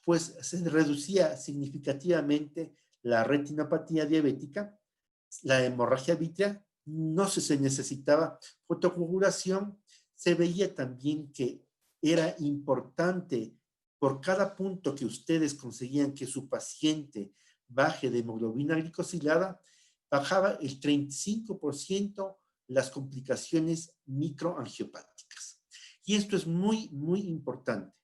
pues se reducía significativamente la retinopatía diabética, la hemorragia vítrea, no se necesitaba fotocoagulación, se veía también que era importante por cada punto que ustedes conseguían que su paciente baje de hemoglobina glicosilada, bajaba el 35% las complicaciones microangiopáticas. Y esto es muy, muy importante.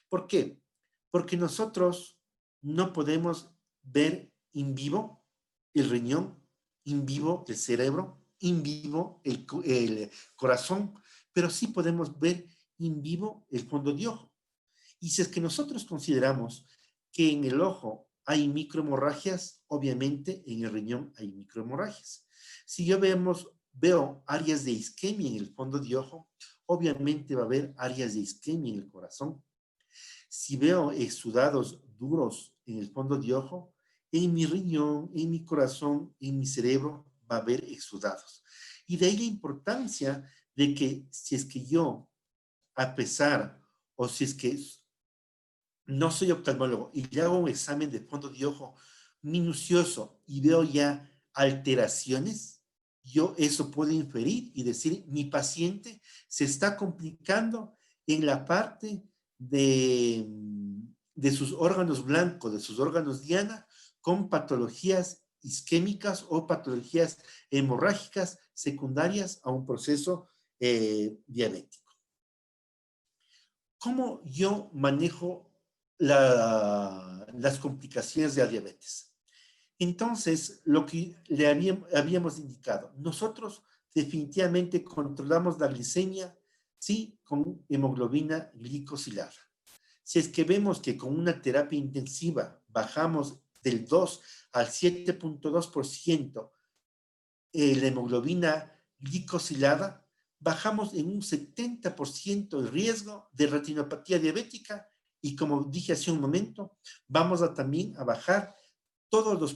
¿Por qué? Porque nosotros no podemos ver in vivo el riñón, in vivo el cerebro, in vivo el corazón, pero sí podemos ver in vivo el fondo de ojo. Y si es que nosotros consideramos que en el ojo hay microhemorragias, obviamente en el riñón hay microhemorragias. Si yo veo áreas de isquemia en el fondo de ojo, obviamente va a haber áreas de isquemia en el corazón. Si veo exudados duros en el fondo de ojo, en mi riñón, en mi corazón, en mi cerebro va a haber exudados. Y de ahí la importancia de que si es que yo, a pesar, o si es que no soy oftalmólogo y le hago un examen de fondo de ojo minucioso y veo ya alteraciones, yo eso puedo inferir y decir, mi paciente se está complicando en la parte de sus órganos blancos, de sus órganos diana, con patologías isquémicas o patologías hemorrágicas secundarias a un proceso diabético. ¿Cómo yo manejo las complicaciones de la diabetes? Entonces, lo que le habíamos indicado, nosotros definitivamente controlamos la glicemia, sí, con hemoglobina glicosilada. Si es que vemos que con una terapia intensiva bajamos del 2 al 7.2% la hemoglobina glicosilada, bajamos en un 70% el riesgo de retinopatía diabética y, como dije hace un momento, vamos también a bajar todos los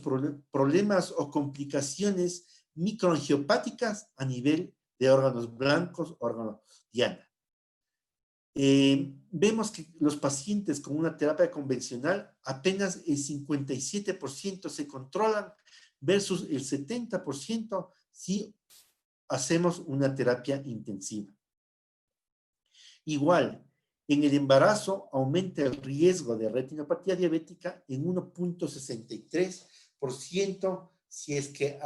problemas o complicaciones microangiopáticas a nivel de órganos blancos, órganos diana. Vemos que los pacientes con una terapia convencional apenas el 57% se controlan versus el 70% si hacemos una terapia intensiva. Igual, en el embarazo aumenta el riesgo de retinopatía diabética en 1.63% si es que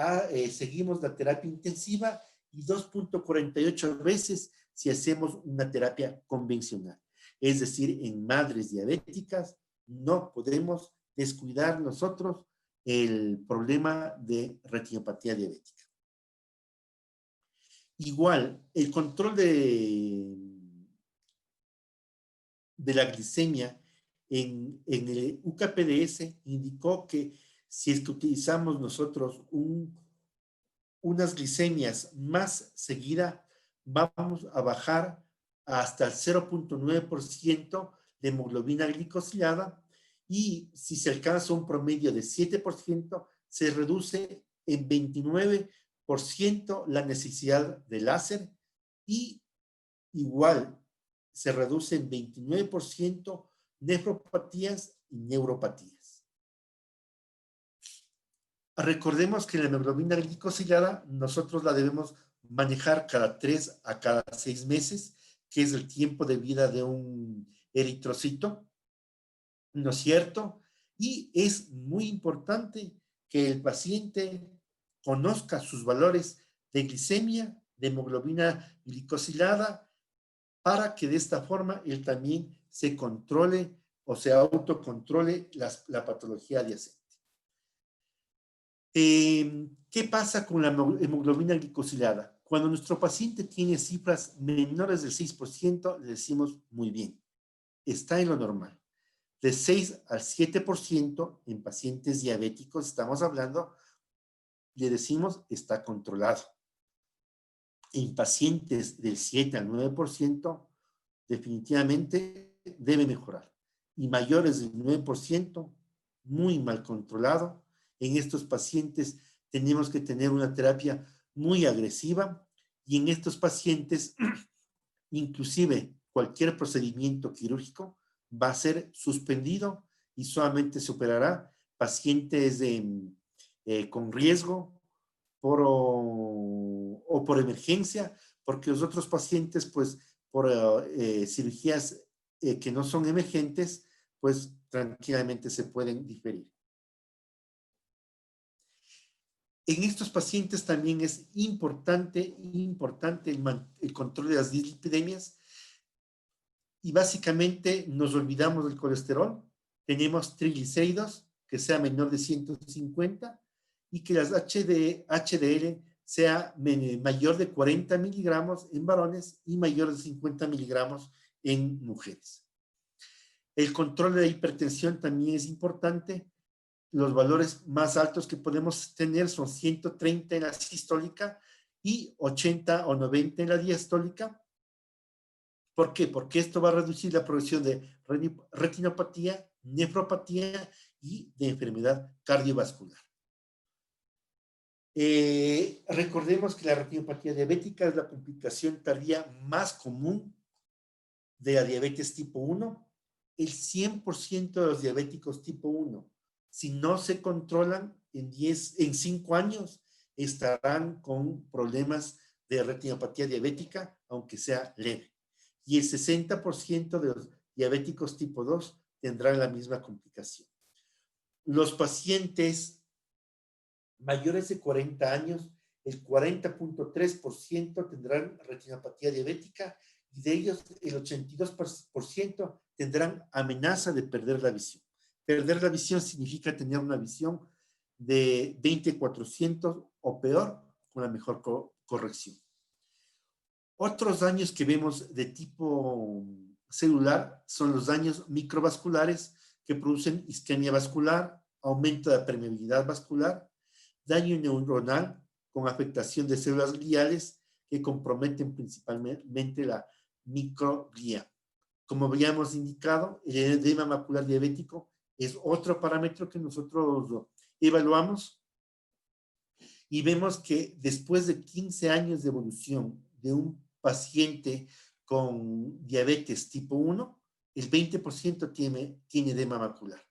seguimos la terapia intensiva y 2.48 veces si hacemos una terapia convencional. Es decir, en madres diabéticas no podemos descuidar nosotros el problema de retinopatía diabética. Igual, el control de la glicemia en el UKPDS indicó que si es que utilizamos nosotros unas glicemias más seguidas, vamos a bajar hasta el 0.9% de hemoglobina glicosilada y si se alcanza un promedio de 7%, se reduce en 29% la necesidad de láser y igual se reduce en 29% nefropatías y neuropatías. Recordemos que la hemoglobina glicosilada nosotros la debemos manejar cada 3 a cada 6 meses, que es el tiempo de vida de un eritrocito, ¿no es cierto? Y es muy importante que el paciente conozca sus valores de glicemia, de hemoglobina glicosilada, para que de esta forma él también se controle o se autocontrole la patología adyacente. ¿Qué pasa con la hemoglobina glicosilada? Cuando nuestro paciente tiene cifras menores del 6%, le decimos muy bien, está en lo normal. De 6 al 7% en pacientes diabéticos, estamos hablando, le decimos está controlado. En pacientes del 7 al 9%, definitivamente debe mejorar. Y mayores del 9%, muy mal controlado. En estos pacientes tenemos que tener una terapia muy agresiva y en estos pacientes, inclusive cualquier procedimiento quirúrgico va a ser suspendido y solamente se operará pacientes con riesgo o por emergencia, porque los otros pacientes, pues, por cirugías que no son emergentes, pues tranquilamente se pueden diferir. En estos pacientes también es importante el control de las dislipidemias y básicamente nos olvidamos del colesterol. Tenemos triglicéridos que sea menor de 150 y que las HDL sea mayor de 40 miligramos en varones y mayor de 50 miligramos en mujeres. El control de la hipertensión también es importante. Los valores más altos que podemos tener son 130 en la sistólica y 80 o 90 en la diastólica. ¿Por qué? Porque esto va a reducir la progresión de retinopatía, nefropatía y de enfermedad cardiovascular. Recordemos que la retinopatía diabética es la complicación tardía más común de la diabetes tipo 1. El 100% de los diabéticos tipo 1, si no se controlan en 5 años, estarán con problemas de retinopatía diabética, aunque sea leve. Y el 60% de los diabéticos tipo 2 tendrán la misma complicación. Los pacientes mayores de 40 años, el 40.3% tendrán retinopatía diabética y de ellos el 82% tendrán amenaza de perder la visión. Perder la visión significa tener una visión de 20/400 o peor con la mejor corrección. Otros daños que vemos de tipo celular son los daños microvasculares que producen isquemia vascular, aumento de la permeabilidad vascular, daño neuronal con afectación de células gliales que comprometen principalmente la microglía. Como habíamos indicado, el edema macular diabético es otro parámetro que nosotros evaluamos y vemos que después de 15 años de evolución de un paciente con diabetes tipo 1, el 20% tiene edema macular.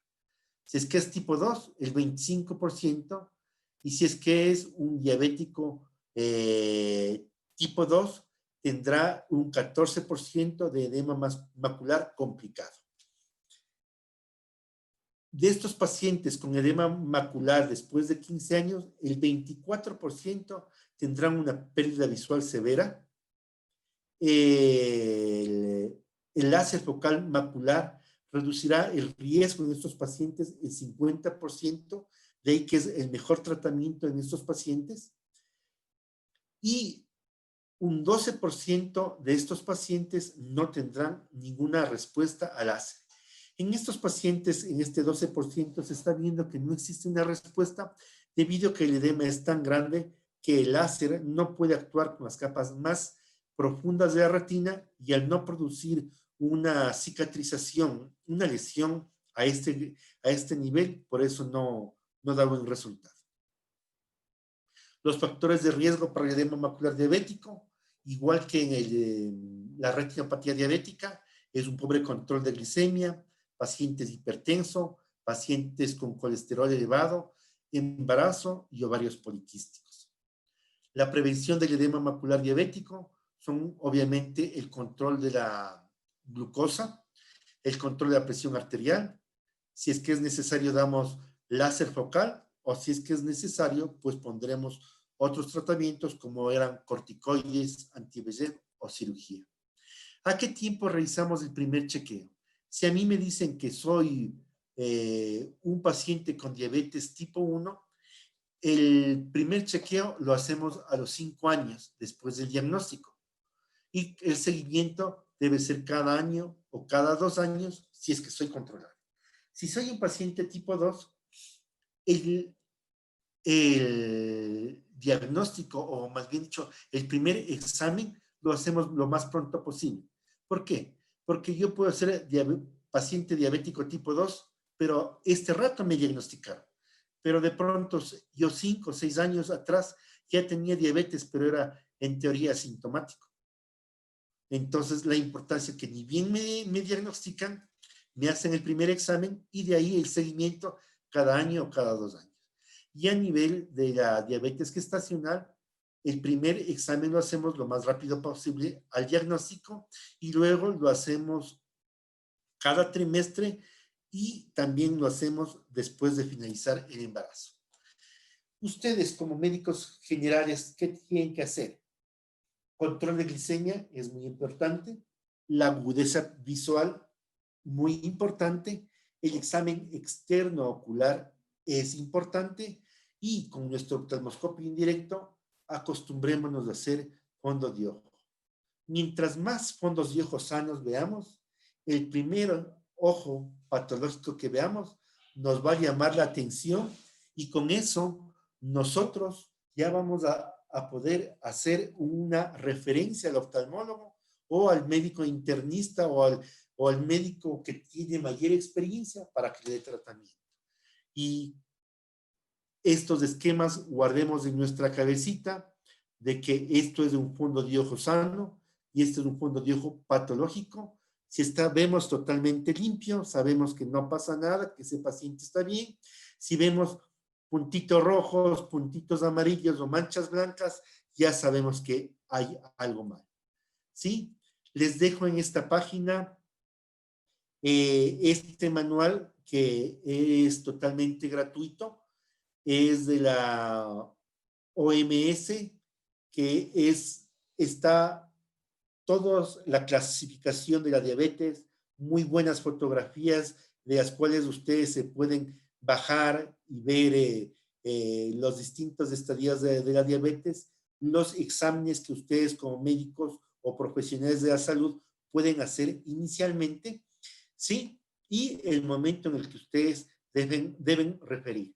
Si es que es tipo 2, el 25%, y si es que es un diabético tipo 2, tendrá un 14% de edema macular complicado. De estos pacientes con edema macular después de 15 años, el 24% tendrán una pérdida visual severa. El láser focal macular reducirá el riesgo en estos pacientes el 50%, de ahí que es el mejor tratamiento en estos pacientes. Y un 12% de estos pacientes no tendrán ninguna respuesta al láser. En estos pacientes, en este 12%, se está viendo que no existe una respuesta debido a que el edema es tan grande que el láser no puede actuar con las capas más profundas de la retina y al no producir una cicatrización, una lesión a este nivel, por eso no da buen resultado. Los factores de riesgo para el edema macular diabético, igual que en la retinopatía diabética, es un pobre control de glicemia, pacientes hipertensos, pacientes con colesterol elevado, embarazo y ovarios poliquísticos. La prevención del edema macular diabético son obviamente el control de la glucosa, el control de la presión arterial. Si es que es necesario, damos láser focal, o si es que es necesario, pues pondremos otros tratamientos como eran corticoides, anti-VEGF o cirugía. ¿A qué tiempo realizamos el primer chequeo? Si a mí me dicen que soy un paciente con diabetes tipo 1, el primer chequeo lo hacemos a los 5 años después del diagnóstico. Y el seguimiento debe ser cada año o cada 2 años si es que soy controlado. Si soy un paciente tipo 2, el diagnóstico, o más bien dicho, el primer examen lo hacemos lo más pronto posible. ¿Por qué? Porque yo puedo ser paciente diabético tipo 2, pero este rato me diagnosticaron. Pero de pronto yo 5 o 6 años atrás ya tenía diabetes, pero era en teoría asintomático. Entonces, la importancia que ni bien me diagnostican, me hacen el primer examen y de ahí el seguimiento cada año o cada 2 años. Y a nivel de la diabetes gestacional, el primer examen lo hacemos lo más rápido posible al diagnóstico y luego lo hacemos cada trimestre y también lo hacemos después de finalizar el embarazo. Ustedes como médicos generales, ¿qué tienen que hacer? Control de glicemia es muy importante, la agudeza visual muy importante, el examen externo ocular es importante y con nuestro oftalmoscopio indirecto acostumbrémonos a hacer fondo de ojo. Mientras más fondos de ojo sanos veamos, el primer ojo patológico que veamos nos va a llamar la atención y con eso nosotros ya vamos a poder hacer una referencia al oftalmólogo o al médico internista o al médico que tiene mayor experiencia para que le dé tratamiento. Y estos esquemas guardemos en nuestra cabecita de que esto es un fondo de ojo sano y este es un fondo de ojo patológico. Si vemos totalmente limpio, sabemos que no pasa nada, que ese paciente está bien. Si vemos puntitos rojos, puntitos amarillos o manchas blancas, ya sabemos que hay algo mal. ¿Sí? Les dejo en esta página este manual que es totalmente gratuito. Es de la OMS, que está toda la clasificación de la diabetes, muy buenas fotografías de las cuales ustedes se pueden bajar y ver los distintos estadios de la diabetes, los exámenes que ustedes como médicos o profesionales de la salud pueden hacer inicialmente, ¿sí? Y el momento en el que ustedes deben referir.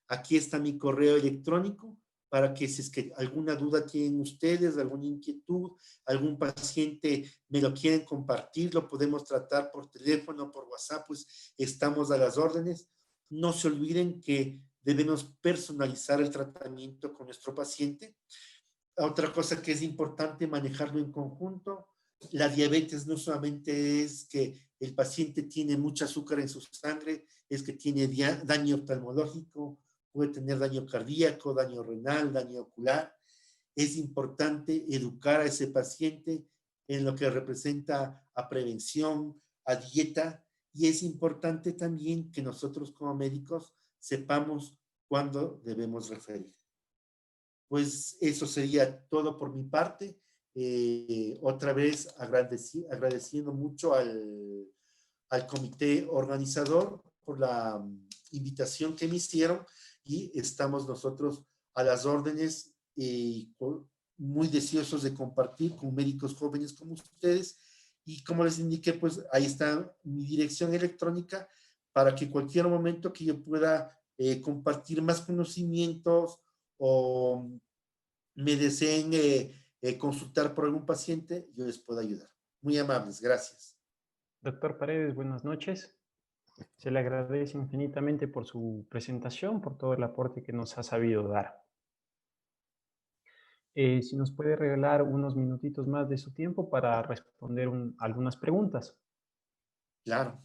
Aquí está mi correo electrónico para que si es que alguna duda tienen ustedes, alguna inquietud, algún paciente me lo quieren compartir, lo podemos tratar por teléfono, por WhatsApp, pues estamos a las órdenes. No se olviden que debemos personalizar el tratamiento con nuestro paciente. Otra cosa que es importante manejarlo en conjunto, la diabetes no solamente es que el paciente tiene mucho azúcar en su sangre, es que tiene daño oftalmológico, puede tener daño cardíaco, daño renal, daño ocular. Es importante educar a ese paciente en lo que representa a prevención, a dieta, y es importante también que nosotros como médicos sepamos cuándo debemos referir. Pues eso sería todo por mi parte. Otra vez agradeciendo mucho al comité organizador por la invitación que me hicieron y estamos nosotros a las órdenes y muy deseosos de compartir con médicos jóvenes como ustedes. Y como les indiqué, pues ahí está mi dirección electrónica para que cualquier momento que yo pueda compartir más conocimientos o me deseen consultar por algún paciente, yo les puedo ayudar. Muy amables, gracias. Doctor Paredes, buenas noches. Se le agradece infinitamente por su presentación, por todo el aporte que nos ha sabido dar. Si nos puede regalar unos minutitos más de su tiempo para responder algunas preguntas. Claro.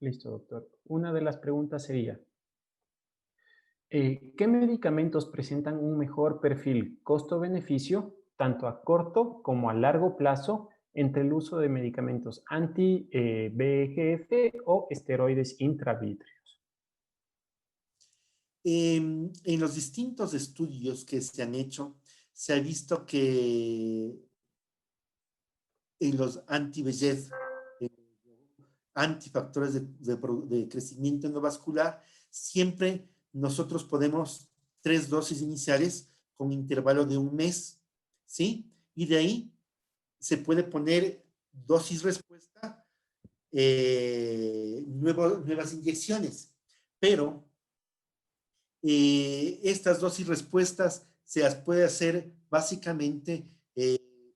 Listo, doctor. Una de las preguntas sería, ¿qué medicamentos presentan un mejor perfil costo-beneficio, tanto a corto como a largo plazo, entre el uso de medicamentos anti-VEGF o esteroides intravítreos? En los distintos estudios que se han hecho, se ha visto que en los anti-VEGF, antifactores de crecimiento endovascular, siempre nosotros podemos 3 dosis iniciales con intervalo de un mes, ¿sí? Y de ahí se puede poner dosis respuesta, nuevas inyecciones, pero estas dosis respuestas se las puede hacer básicamente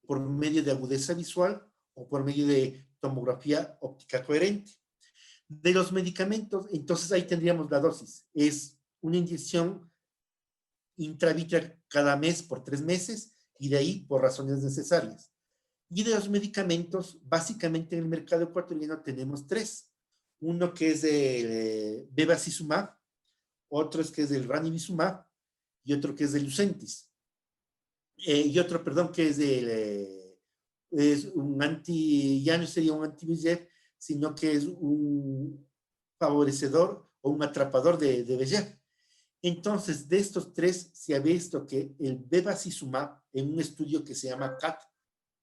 por medio de agudeza visual o por medio de tomografía óptica coherente. De los medicamentos, entonces ahí tendríamos la dosis. Es una inyección intravítrea cada mes por 3 meses y de ahí por razones necesarias. Y de los medicamentos, básicamente en el mercado ecuatoriano tenemos 3. Uno que es el bevacizumab, otro es que es del ranibizumab y otro que es del Lucentis. Y otro, perdón, que es es un ya no sería un anti-VEGF, sino que es un favorecedor o un atrapador de VEGF. Entonces, de estos 3, se ha visto que el bevacizumab, en un estudio que se llama CAT,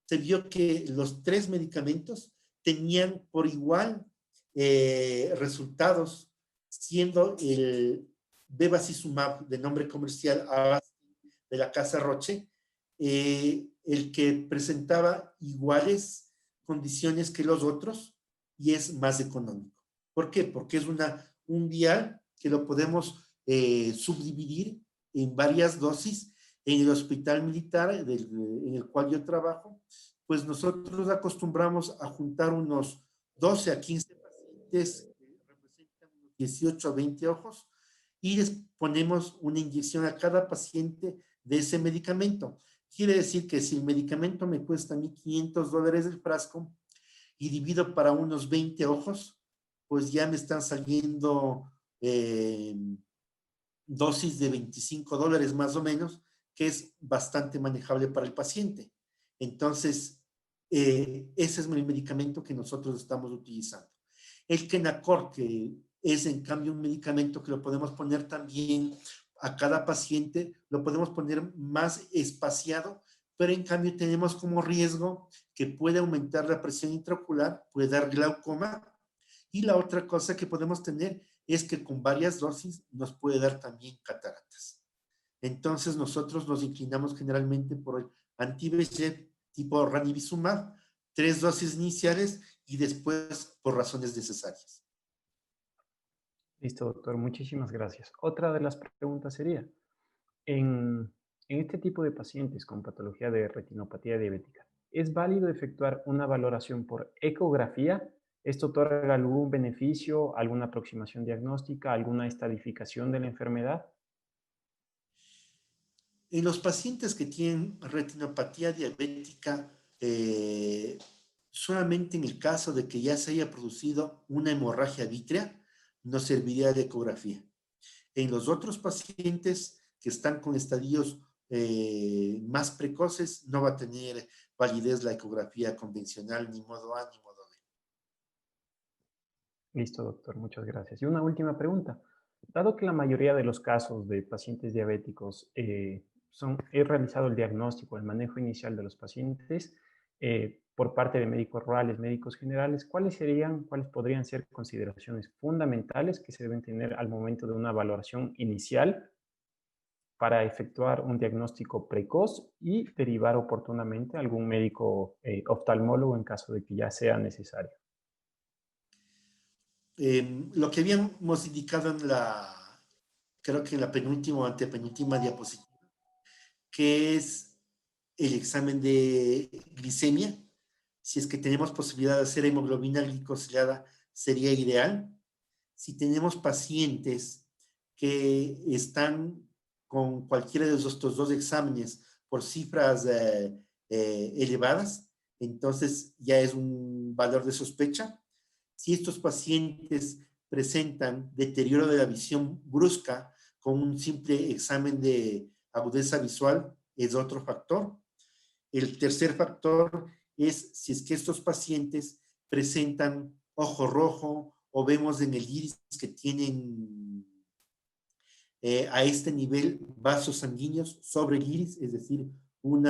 se vio que los 3 medicamentos tenían por igual resultados, siendo el bevacizumab de nombre comercial de la casa Roche, el que presentaba iguales condiciones que los otros y es más económico. ¿Por qué? Porque es un vial que lo podemos subdividir en varias dosis. En el hospital militar en el cual yo trabajo, pues nosotros acostumbramos a juntar unos 12 a 15 pacientes que representan 18 a 20 ojos y les ponemos una inyección a cada paciente de ese medicamento. Quiere decir que si el medicamento me cuesta a mí $500 el frasco y divido para unos 20 ojos, pues ya me están saliendo dosis de $25 más o menos, que es bastante manejable para el paciente. Entonces, ese es el medicamento que nosotros estamos utilizando. El Kenacor, que es en cambio un medicamento que lo podemos poner también a cada paciente, lo podemos poner más espaciado, pero en cambio tenemos como riesgo que puede aumentar la presión intraocular, puede dar glaucoma, y la otra cosa que podemos tener es que con varias dosis nos puede dar también cataratas. Entonces nosotros nos inclinamos generalmente por el anti-VEGF tipo ranibizumab, 3 dosis iniciales y después por razones necesarias. Listo, doctor. Muchísimas gracias. Otra de las preguntas sería, en este tipo de pacientes con patología de retinopatía diabética, ¿es válido efectuar una valoración por ecografía? ¿Esto otorga algún beneficio, alguna aproximación diagnóstica, alguna estadificación de la enfermedad? En los pacientes que tienen retinopatía diabética, solamente en el caso de que ya se haya producido una hemorragia vítrea, nos serviría de ecografía. En los otros pacientes que están con estadios más precoces, no va a tener validez la ecografía convencional, ni modo A ni modo B. Listo, doctor. Muchas gracias. Y una última pregunta. Dado que la mayoría de los casos de pacientes diabéticos es realizado el diagnóstico, el manejo inicial de los pacientes por parte de médicos rurales, médicos generales, cuáles podrían ser consideraciones fundamentales que se deben tener al momento de una valoración inicial para efectuar un diagnóstico precoz y derivar oportunamente a algún médico oftalmólogo en caso de que ya sea necesario? Lo que habíamos indicado creo que en la penúltima o antepenúltima diapositiva, que es el examen de glicemia. Si es que tenemos posibilidad de hacer hemoglobina glicosilada, sería ideal. Si tenemos pacientes que están con cualquiera de estos 2 exámenes por cifras elevadas, entonces ya es un valor de sospecha. Si estos pacientes presentan deterioro de la visión brusca con un simple examen de agudeza visual, es otro factor. El tercer factor es si es que estos pacientes presentan ojo rojo o vemos en el iris que tienen a este nivel vasos sanguíneos sobre el iris, es decir, un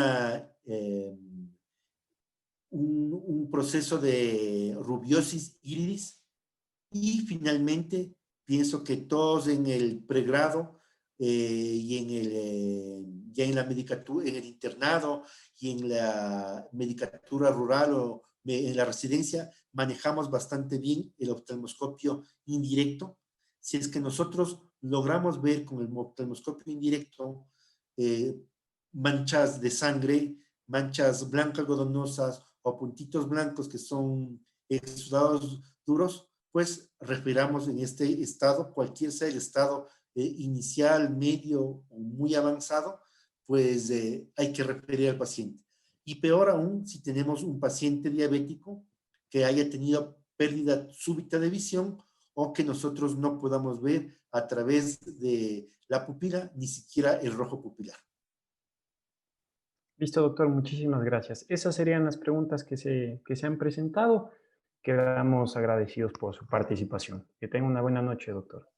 proceso de rubiosis iris. Y finalmente, pienso que todos en el pregrado ya en la medicatura, en el internado y en la medicatura rural o en la residencia, manejamos bastante bien el oftalmoscopio indirecto. Si es que nosotros logramos ver con el oftalmoscopio indirecto eh, manchas de sangre, manchas blancas algodonosas o puntitos blancos que son exudados duros, pues respiramos en este estado, cualquier sea el estado inicial, medio o muy avanzado, pues hay que referir al paciente. Y peor aún si tenemos un paciente diabético que haya tenido pérdida súbita de visión o que nosotros no podamos ver a través de la pupila, ni siquiera el rojo pupilar. Listo, doctor, muchísimas gracias. Esas serían las preguntas que se han presentado. Quedamos agradecidos por su participación. Que tenga una buena noche, doctor.